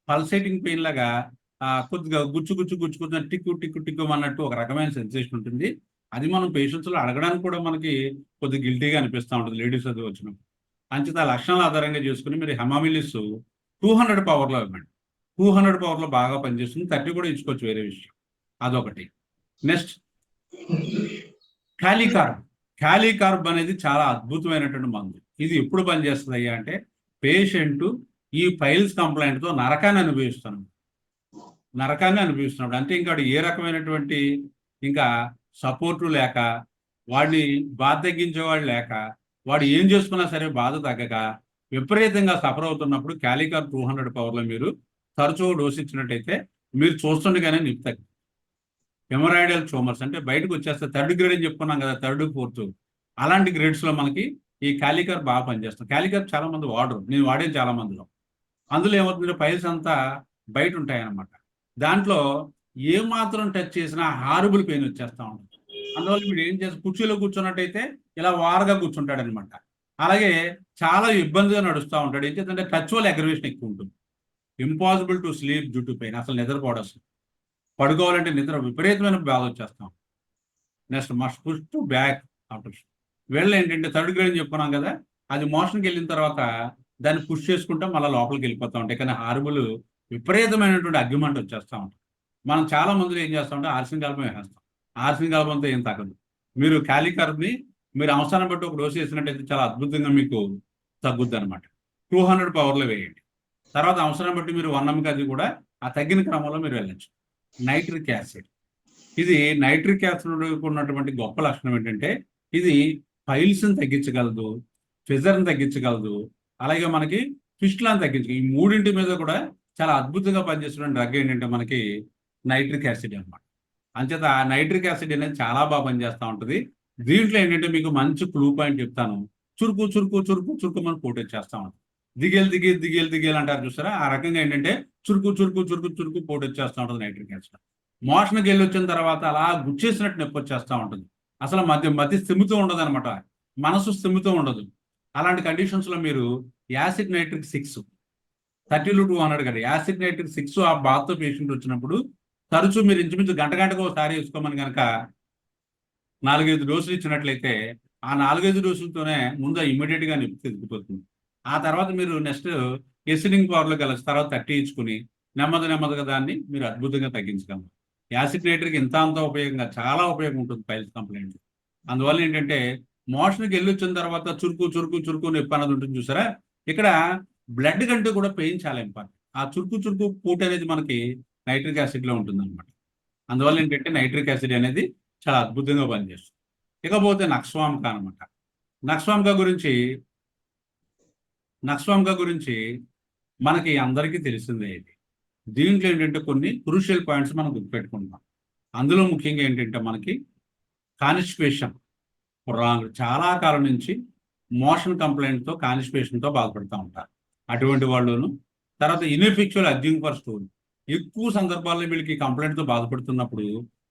పల్సేటింగ్ పెయిన్ లాగా కొద్దిగా గుచ్చుకున్న టిక్కు టిక్కు టిక్కు అన్నట్టు ఒక రకమైన సెన్సేషన్ ఉంటుంది. అది మనం పేషెంట్స్లో అడగడానికి కూడా మనకి కొద్దిగా గిల్టీగా అనిపిస్తూ ఉంటుంది లేడీస్ అది వచ్చినప్పుడు. అంచేత ఆ లక్షణాలు ఆధారంగా చేసుకుని మీరు హెమామిలిస్ 200 పవర్లో ఇవ్వండి. 200 పవర్లో బాగా పనిచేస్తుంది, 30 కూడా ఇచ్చుకోవచ్చు, వేరే విషయం. అదొకటి. నెక్స్ట్ క్యాలీకార్బ్ అనేది చాలా అద్భుతమైనటువంటి మందు. ఇది ఎప్పుడు పనిచేస్తుంది అయ్యా అంటే పేషెంట్ ఈ పైల్స్ కంప్లైంట్తో నరకాన్ని అనుభవిస్తున్నాడు అంటే ఇంకా ఏ రకమైనటువంటి ఇంకా సపోర్టు లేక, వాడిని బాధ తగ్గించేవాడు లేక, వాడు ఏం చేసుకున్నా సరే బాధ తగ్గక విపరీతంగా సఫర్ అవుతున్నప్పుడు క్యాలీకార్బ్ 200 పవర్లో మీరు తరచుగా డోస్ ఇచ్చినట్టయితే మీరు చూస్తుండగానే నొప్పి తగ్గి హెమరాయిడల్ ట్యూమర్స్ అంటే బయటకు వచ్చేస్తే 3rd గ్రేడ్ అని చెప్పుకున్నాం కదా, 3rd 4th అలాంటి గ్రేడ్స్లో మనకి ఈ క్యాలీకార్బ్ బాగా పనిచేస్తుంది. క్యాలీకార్బ్ చాలా మంది వాడరు, నేను వాడేది చాలా మందిలో. అందులో ఏమవుతుందంటే పైల్స్ అంతా బయట ఉంటాయన్నమాట. దాంట్లో ఏమాత్రం టచ్ చేసినా హారబుల్ పెయిన్ వచ్చేస్తూ ఉంటుంది. అందువల్ల మీరు ఏం చేస్తారు, కుర్చీలో కూర్చున్నట్టయితే ఇలా వారగా కూర్చుంటాడు అనమాట. అలాగే చాలా ఇబ్బందిగా నడుస్తూ ఉంటాడు. ఏం చేద్దంటే టచ్ వల్ల అగ్రవేషన్ ఎక్కువ ఉంటుంది. Impossible to sleep due to pain. అసలు నిద్రపోవడం, పడుకోవాలంటే నిద్ర విపరీతమైన బాధ వచ్చేస్తాం. Next must push to back after. వీళ్ళు ఏంటంటే 3rd గ్రేడ్ అని చెప్పుకున్నాం కదా, అది మోషన్కి వెళ్ళిన తర్వాత దాన్ని పుష్ చేసుకుంటే మళ్ళీ లోపలికి వెళ్ళిపోతూ ఉంటాయి. కానీ హారబుల్ విపరీతమైనటువంటి అగ్గిమంట వచ్చేస్తూ ఉంటుంది. మనం చాలా మందిలో ఏం చేస్తామంటే ఆర్సిన్ కాల్పం వేసేస్తాం. ఆర్సిన్ కాల్పంతో ఏం తగ్గదు. మీరు క్యాలీకార్బ్ని మీరు అవసరం బట్టి ఒక డోసు వేసినట్టయితే చాలా అద్భుతంగా మీకు తగ్గుద్ది అనమాట. 200 పవర్లో వేయండి. తర్వాత అవసరం బట్టి మీరు 1 mg అది కూడా ఆ తగ్గిన క్రమంలో మీరు వెళ్ళచ్చు. Nitric acid. ఇది నైట్రిక్ యాసిడ్ ఉన్నటువంటి గొప్ప లక్షణం ఏంటంటే ఇది పైల్స్ని తగ్గించగలదు, ఫిజర్ని తగ్గించగలదు, అలాగే మనకి ఫిస్టులాని తగ్గించగలదు. ఈ మూడింటి మీద కూడా చాలా అద్భుతంగా పనిచేస్తున్న డ్రగ్ ఏంటంటే మనకి నైట్రిక్ యాసిడ్ అనమాట. అంచేత ఆ నైట్రిక్ యాసిడ్ అనేది చాలా బాగా పనిచేస్తూ ఉంటుంది. దీంట్లో ఏంటంటే మీకు మంచి క్లూ పాయింట్ చెప్తాను. చురుకు చురుకు చురుకు చురుకు మనం పోటీ చేస్తా ఉంటాం. దిగేలు అంటారు చూస్తారా, ఆ రకంగా ఏంటంటే చురుకు చురుకు చురుకు చురుకు పోటీ వచ్చేస్తూ ఉంటుంది నైట్రిక్ యాసిడ్. మోషన్కి వెళ్ళి వచ్చిన తర్వాత అలా గుచ్చేసినట్టు నొప్పి వచ్చేస్తూ ఉంటుంది. అసలు మధ్య స్థిమితం ఉండదు అనమాట, మనసు స్థిమితం ఉండదు. అలాంటి కండిషన్స్లో మీరు యాసిడ్ నైట్రిక్ 6 30 to 200 కదా, యాసిడ్ నైట్రిక్ 6 ఆ బాత్తో పేషెంట్ వచ్చినప్పుడు తరచూ మీరు ఇంచుమించు గంటకు ఒకసారి వేసుకోమని కనుక 4-5 డోసులు ఇచ్చినట్లయితే ఆ 4-5 డోసులతోనే ముందు ఇమీడియట్గా నొప్పి తగ్గిపోతుంది. ఆ తర్వాత మీరు నెక్స్ట్ ఎసిడింగ్ పవర్లోకి వెళ్ళచ్చు. తర్వాత 30 ఇచ్చుకుని నెమ్మదిగా దాన్ని మీరు అద్భుతంగా తగ్గించగలరు. యాసిడ్ నైట్రిక్ ఇంత అంత ఉపయోగంగా చాలా ఉపయోగం ఉంటుంది పైల్స్ కంప్లైంట్. అందువల్ల ఏంటంటే మోషన్కి వెళ్ళి వచ్చిన తర్వాత చురుకు చురుకు చురుకు నొప్పి అన్నది ఉంటుంది చూసారా, ఇక్కడ బ్లడ్ కంటే కూడా పెయిన్ చాలా ఇంపార్టెంట్. ఆ చురుకు పూట అనేది మనకి నైట్రిక్ యాసిడ్లో ఉంటుంది అనమాట. అందువల్ల ఏంటంటే నైట్రిక్ యాసిడ్ అనేది చాలా అద్భుతంగా పనిచేస్తుంది. ఇకపోతే నక్స్వామికా అనమాట. నక్స్వామికా గురించి మనకి అందరికీ తెలిసిందే. ఇది దీంట్లో ఏంటంటే కొన్ని క్రూషియల్ పాయింట్స్ మనం గుర్తుపెట్టుకుంటాం. అందులో ముఖ్యంగా ఏంటంటే మనకి కాన్స్టిపేషన్, చాలా కాలం నుంచి మోషన్ కంప్లైంట్తో కాన్స్టిపేషన్తో బాధపడుతూ ఉంటారు అటువంటి వాళ్ళును. తర్వాత ఇన్ఎఫెక్చువల్ అర్జింగ్ ఫర్ స్టూల్, ఎక్కువ సందర్భాల్లో వీళ్ళకి కంప్లైంట్తో బాధపడుతున్నప్పుడు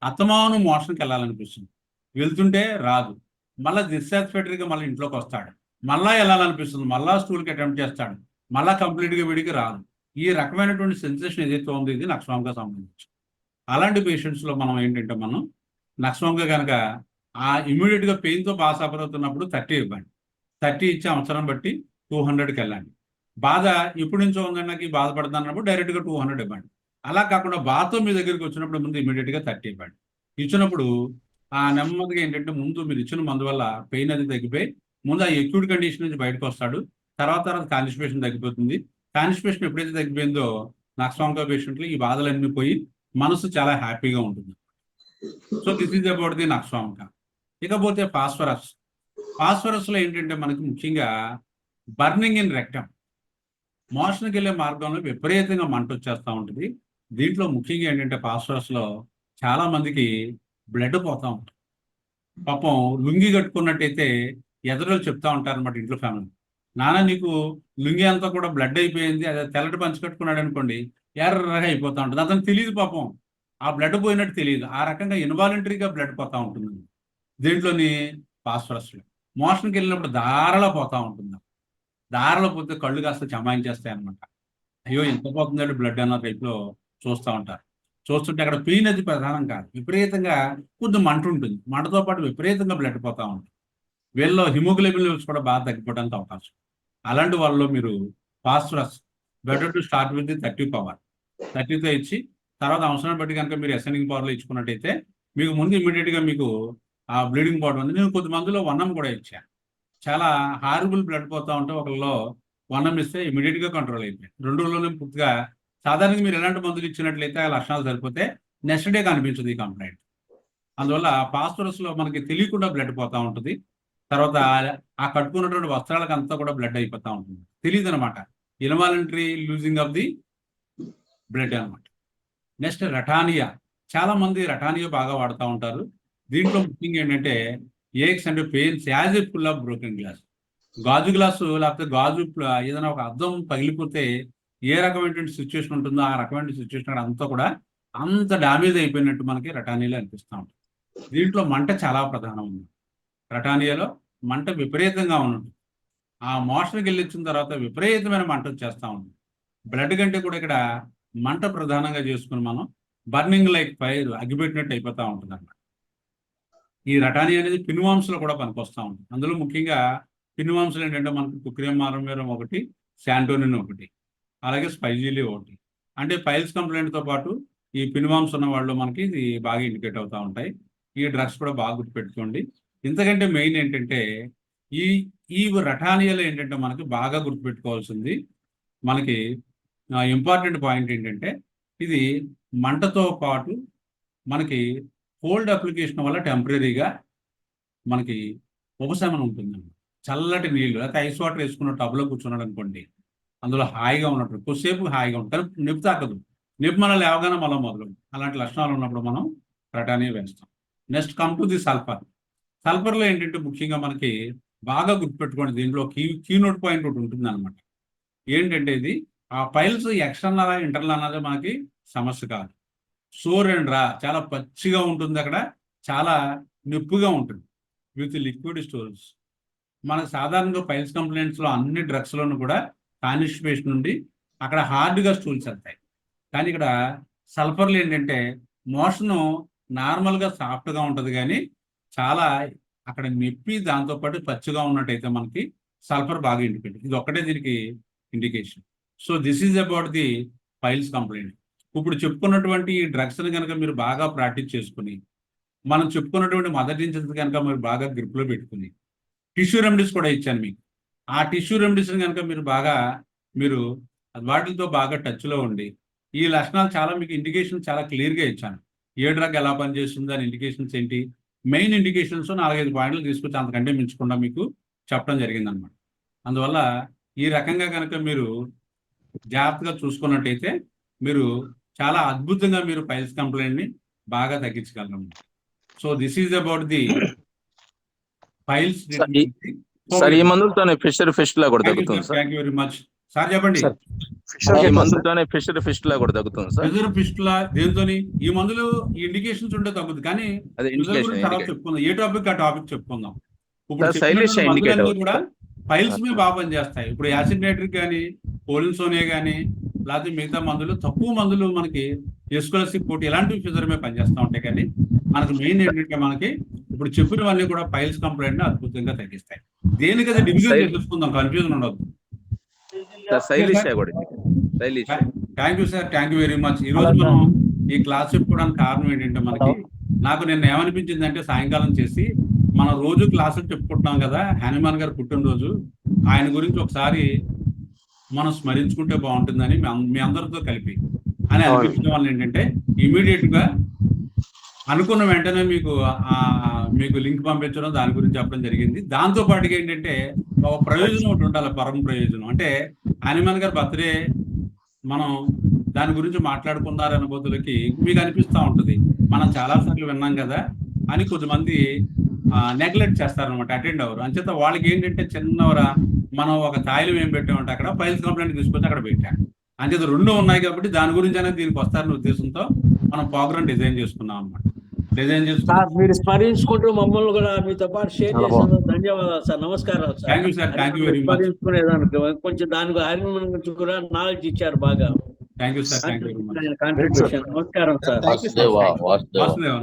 అత్తమాను మోషన్కి వెళ్ళాలనిపిస్తుంది, వెళ్తుంటే రాదు, మళ్ళీ డిస్సాటిస్ఫాక్టరీగా మళ్ళీ ఇంట్లోకి వస్తాడు, మళ్ళా వెళ్ళాలనిపిస్తుంది, మళ్ళా స్టూల్కి అటెంప్ట్ చేస్తాడు, మళ్ళా కంప్లీట్గా వీడికి రాదు. ఈ రకమైనటువంటి సెన్సేషన్ ఏదైతే ఉందో ఇది నక్స్వామ్గా సంబంధించి. అలాంటి పేషెంట్స్లో మనం ఏంటంటే మనం నక్స్వామ్గా కనుక ఆ ఇమీడియట్గా పెయిన్తో బాగా సఫర్ అవుతున్నప్పుడు 30 ఇవ్వండి, 30 ఇచ్చే అవసరం బట్టి 200కి వెళ్ళండి. బాధ ఎప్పటి నుంచో ఉందండి నాకు బాధపడుతున్నప్పుడు డైరెక్ట్గా 200 ఇవ్వండి. అలా కాకుండా బాధతో మీ దగ్గరికి వచ్చినప్పుడు ముందు ఇమీడియట్గా 30 ఇవ్వండి. ఇచ్చినప్పుడు ఆ నెమ్మదిగా ఏంటంటే ముందు మీరు ఇచ్చిన మందు వల్ల పెయిన్ అది తగ్గిపోయి ముందు ఆ ఎక్యూట్ కండిషన్ నుంచి బయటకు వస్తాడు. తర్వాత కాన్స్టిపేషన్ తగ్గిపోతుంది. కాన్స్టిపేషన్ ఎప్పుడైతే తగ్గిపోయిందో నక్స్వామ్గా పేషెంట్లు ఈ బాధలన్నీ పోయి మనసు చాలా హ్యాపీగా ఉంటుంది. So this is about the nux vomica. ఇకపోతే ఫాస్ఫరస్లో ఏంటంటే మనకి ముఖ్యంగా బర్నింగ్ ఇన్ రెక్టమ్, మోషన్కి వెళ్ళే మార్గంలో విపరీతంగా మంట వచ్చేస్తూ ఉంటుంది. దీంట్లో ముఖ్యంగా ఏంటంటే ఫాస్ఫరస్లో చాలా మందికి బ్లడ్ పోతూ ఉంటుంది. పాపం లుంగి కట్టుకున్నట్టయితే ఎదురోళ్ళు చెప్తా ఉంటారు అనమాట ఇంట్లో ఫ్యామిలీ, నాన్న నీకు లుంగి అంతా కూడా బ్లడ్ అయిపోయింది, అదే తెల్లటి పంచి కట్టుకున్నాడు అనుకోండి ఎర్రగా అయిపోతూ ఉంటుంది. అతను తెలియదు పాపం, ఆ బ్లడ్ పోయినట్టు తెలియదు. ఆ రకంగా ఇన్వాలంటరీగా బ్లడ్ పోతూ ఉంటుంది దీంట్లోని ఫాస్ఫరస్లో. మోషన్కి వెళ్ళినప్పుడు దారలో పోతూ ఉంటుంది, దారలో పోతే కళ్ళు కాస్త జమాయించేస్తాయి అనమాట. అయ్యో ఎంత పోతుందంటే బ్లడ్ అన్న టైప్లో చూస్తూ ఉంటారు. చూస్తుంటే అక్కడ పెయిన్ అది ప్రధానం కాదు, విపరీతంగా కొద్ది మంట ఉంటుంది, మంటతో పాటు విపరీతంగా బ్లడ్ పోతూ ఉంటుంది. వీళ్ళలో హిమోగ్లోబిన్ లెవెల్స్ కూడా బాగా తగ్గిపోవడానికి అవకాశం. అలాంటి వాళ్ళలో మీరు phosphorus better to start with 30 power, 30తో ఇచ్చి తర్వాత అవసరం బట్టి కనుక మీరు ఎసెండింగ్ పవర్లో ఇచ్చుకున్నట్టయితే మీకు ముందు ఇమీడియట్గా మీకు ఆ బ్లీడింగ్ పవర్ ఉంది. నేను కొద్ది మందిలో వన్నం కూడా ఇచ్చాను, చాలా హారబుల్ బ్లడ్ పోతూ ఉంటే ఒకళ్ళలో వన్నం ఇస్తే ఇమీడియట్గా కంట్రోల్ అయిపోయింది. 2 రోజుల్లోనే పూర్తిగా. సాధారణంగా మీరు ఎలాంటి మందులు ఇచ్చినట్లయితే ఆ లక్షణాలు సరిపోతే నెక్స్ట్ డే కనిపించదు ఈ కంప్లైంట్. అందువల్ల ఫాస్ఫరస్లో మనకి తెలియకుండా బ్లడ్ పోతూ ఉంటుంది. తర్వాత ఆ కట్టుకున్నటువంటి వస్త్రాలకు అంతా కూడా బ్లడ్ అయిపోతూ ఉంటుంది, తెలియదు అనమాట. Involuntary losing of the blood అనమాట. నెక్స్ట్ రటానియా, చాలా మంది రటానియా బాగా వాడుతూ ఉంటారు. దీంట్లో ముఖ్యంగా ఏంటంటే aches and pains as a full of broken glass, గాజు గ్లాసు లేకపోతే గాజు ఏదైనా ఒక అద్దం పగిలిపోతే ఏ రకమైనటువంటి సిచ్యువేషన్ ఉంటుందో ఆ రకమైన సిచ్యువేషన్ అంతా కూడా అంత డ్యామేజ్ అయిపోయినట్టు మనకి రటానియాలో అనిపిస్తూ ఉంటుంది. దీంట్లో మంట చాలా ప్రధానం ఉంది. రటానియాలో మంట విపరీతంగా ఉంటుంది. ఆ మోషన్కి వెళ్ళొచ్చిన తర్వాత విపరీతమైన మంట వచ్చేస్తూ ఉంటుంది. బ్లడ్ కంటే కూడా ఇక్కడ మంట ప్రధానంగా చేసుకుని మనం బర్నింగ్ లైక్ ఫైర్, అగ్గిపెట్టినట్టు అయిపోతూ ఉంటుంది అన్నమాట. ఈ రటానియా అనేది పిన్వామ్స్లో కూడా పనికొస్తూ ఉంటుంది. అందులో ముఖ్యంగా పిన్వామ్స్లో ఏంటంటే మనకు కుక్రియం మారంవేరం ఒకటి, శాంటోనిన్ ఒకటి, అలాగే స్పైజీలీ ఒకటి. అంటే పైల్స్ కంప్లైంట్తో పాటు ఈ పిన్వామ్స్ ఉన్న వాళ్ళు మనకి ఇది బాగా ఇండికేట్ అవుతూ ఉంటాయి. ఈ డ్రగ్స్ కూడా బాగా గుర్తుపెట్టుకోండి. ఇంతకంటే మెయిన్ ఏంటంటే ఈ ఈ రటానియాలో ఏంటంటే మనకి బాగా గుర్తుపెట్టుకోవాల్సింది, మనకి ఇంపార్టెంట్ పాయింట్ ఏంటంటే ఇది మంటతో పాటు మనకి కోల్డ్ అప్లికేషన్ వల్ల టెంపరీగా మనకి ఉపశమనం ఉంటుందండి. చల్లటి నీళ్లు లేకపోతే ఐస్ వాటర్ వేసుకున్న టబ్లో కూర్చున్నాడు అనుకోండి, అందులో హాయిగా ఉన్నట్టు కొద్దిసేపు హాయిగా ఉంటుంది, నొప్పి తాకదు, నొప్పి మనం లేవగానే మళ్ళీ మొదలు. అలాంటి లక్షణాలు ఉన్నప్పుడు మనం రటానియా వేస్తాం. Next come to the sulphur. సల్ఫర్లో ఏంటంటే ముఖ్యంగా మనకి బాగా గుర్తుపెట్టుకోండి, దీంట్లో కీనోట్ పాయింట్ ఒకటి ఉంటుంది అనమాట. ఏంటంటే ఇది ఆ పైల్స్ ఎక్స్టర్నల్ ఇంటర్నల్ అన్నది మనకి సమస్య కాదు. సోర్ అండ్ రా, చాలా పచ్చిగా ఉంటుంది, అక్కడ చాలా నొప్పిగా ఉంటుంది విత్ లిక్విడ్ స్టోన్స్. మనకు సాధారణంగా పైల్స్ కంప్లైంట్స్లో అన్ని డ్రగ్స్లోనూ కూడా కాన్స్టిపేషన్ నుండి అక్కడ హార్డ్గా స్టూల్స్ వెళ్తాయి. కానీ ఇక్కడ సల్ఫర్లు ఏంటంటే మోషను నార్మల్గా సాఫ్ట్గా ఉంటుంది, కానీ చాలా అక్కడ నొప్పి దాంతోపాటు పచ్చిగా ఉన్నట్టయితే మనకి సల్ఫర్ బాగా ఇండికేట్. ఇది ఒక్కటే దీనికి indication. So this is about the piles complaint. ఇప్పుడు చెప్పుకున్నటువంటి ఈ డ్రగ్స్ని కనుక మీరు బాగా ప్రాక్టీస్ చేసుకుని, మనం చెప్పుకున్నటువంటి మొదటి నుంచి కనుక మీరు బాగా గ్రిప్లో పెట్టుకుని, టిష్యూ రెమెడీస్ కూడా ఇచ్చాను మీకు, ఆ టిష్యూ రెమెడీస్ని కనుక మీరు బాగా వాటితో బాగా టచ్లో ఉండి, ఈ లక్షణాలు చాలా మీకు ఇండికేషన్ చాలా క్లియర్గా ఇచ్చాను. ఏ డ్రగ్ ఎలా పనిచేస్తుంది అని ఇండికేషన్స్ ఏంటి, మెయిన్ ఇండికేషన్స్ 4-5 పాయింట్లు తీసుకొచ్చి అంతకంటే మించకుండా మీకు చెప్పడం జరిగిందనమాట. అందువల్ల ఈ రకంగా కనుక మీరు జాగ్రత్తగా చూసుకున్నట్టయితే మీరు చాలా అద్భుతంగా మీరు పైల్స్ కంప్లైంట్ని బాగా తగ్గించగలరు. So this is about the piles. Sir ఈ మందులతోనే ఫిష్ లా కూడా తగ్గుతుంది sir. Thank you very much sir. చెప్పండి. ఈ మందులతోనే ఫిష్ లా కూడా తగ్గుతుంది సార్. ఫిషర్ ఫిస్టులా దేంతోని ఈ మందులు ఈ ఇండికేషన్స్ ఉంటే తగ్గుతుంది. కానీ అదే ఇండికేషన్ తర్వాత చెప్పుకుందాం, ఏ టాపిక్ ఆ టాపిక్ చెప్పుకుందాం. ఇప్పుడు సార్, శైలేష్ చెప్పినటువంటి indicate మందులన్నీ కూడా అవుతుంది. ఫైల్స్ మీద బాగా పనిచేస్తాయి. ఇప్పుడు యాసిడ్ నైట్రిక్ కానీ పోలిన్సోనియా కానీ లేకపోతే మిగతా మందులు, తక్కువ మందులు మనకి ఎస్కోలసిక్ పోటీ ఇలాంటివి ఫిజర్ మీద పనిచేస్తూ ఉంటాయి. కానీ మనకి మెయిన్ ఏంటంటే మనకి ఇప్పుడు చెప్పినవన్నీ కూడా ఫైల్స్ కంప్లైంట్ అద్భుతంగా తగ్గిస్తాయి. దేనికైతే డివిజన్ చేసుకుందాం, కన్ఫ్యూజన్ ఉండదు. శైలేష్ కూడా Shailesh. Thank you sir, thank you very much. ఈ రోజు మనం ఈ క్లాస్ చెప్పుకోవడానికి కారణం ఏంటంటే మనకి నాకు నిన్న ఏమనిపించింది అంటే సాయంకాలం చేసి మనం రోజు క్లాసులు చెప్పుకుంటున్నాం కదా, హనుమాన్ గారు పుట్టినరోజు, ఆయన గురించి ఒకసారి మనం స్మరించుకుంటే బాగుంటుందని మీ అందరితో కలిపి అని అనిపించడం వల్ల ఏంటంటే ఇమీడియట్ గా అనుకున్న వెంటనే మీకు లింక్ పంపించడం, దాని గురించి చెప్పడం జరిగింది. దాంతో పాటుగా ఏంటంటే ఒక ప్రయోజనం ఒకటి ఉండాలి, పరమ ప్రయోజనం. అంటే హనుమాన్ గారి బర్త్డే మనం దాని గురించి మాట్లాడుకున్నారు అనుభూతులకి మీకు అనిపిస్తూ ఉంటుంది, మనం చాలాసార్లు విన్నాం కదా అని కొద్దిమంది నెగ్లెక్ట్ చేస్తారనమాట, అటెండ్ అవ్వరు. అంచేత వాళ్ళకి ఏంటంటే చిన్నవరా మనం ఒక తాయిలం ఏం పెట్టామంటే అక్కడ ఫైల్స్ కంప్లైంట్ తీసుకొచ్చి అక్కడ పెట్టాం. అంచేత రెండు ఉన్నాయి కాబట్టి దాని గురించి అనేది దీనికి వస్తారనే ఉద్దేశంతో మనం ప్రోగ్రామ్ డిజైన్ చేసుకున్నాం అనమాట. డిజైన్ చేసుకున్నాం. మీరు స్మరించుకుంటూ మమ్మల్ని కూడా మీతో పాటు షేర్ చేసినందుకు ధన్యవాదాలు సార్. నమస్కారం sir. Thank you sir, thank you very much. స్మరించుకునేదానికి కొంచెం దానికి హరిమన్ గురించి కూడా నాలెడ్జ్ ఇచ్చారు బాగా. Thank you sir, thank you very much. Contribution. నమస్కారం సార్. వాసుదేవ. వాసుదేవ.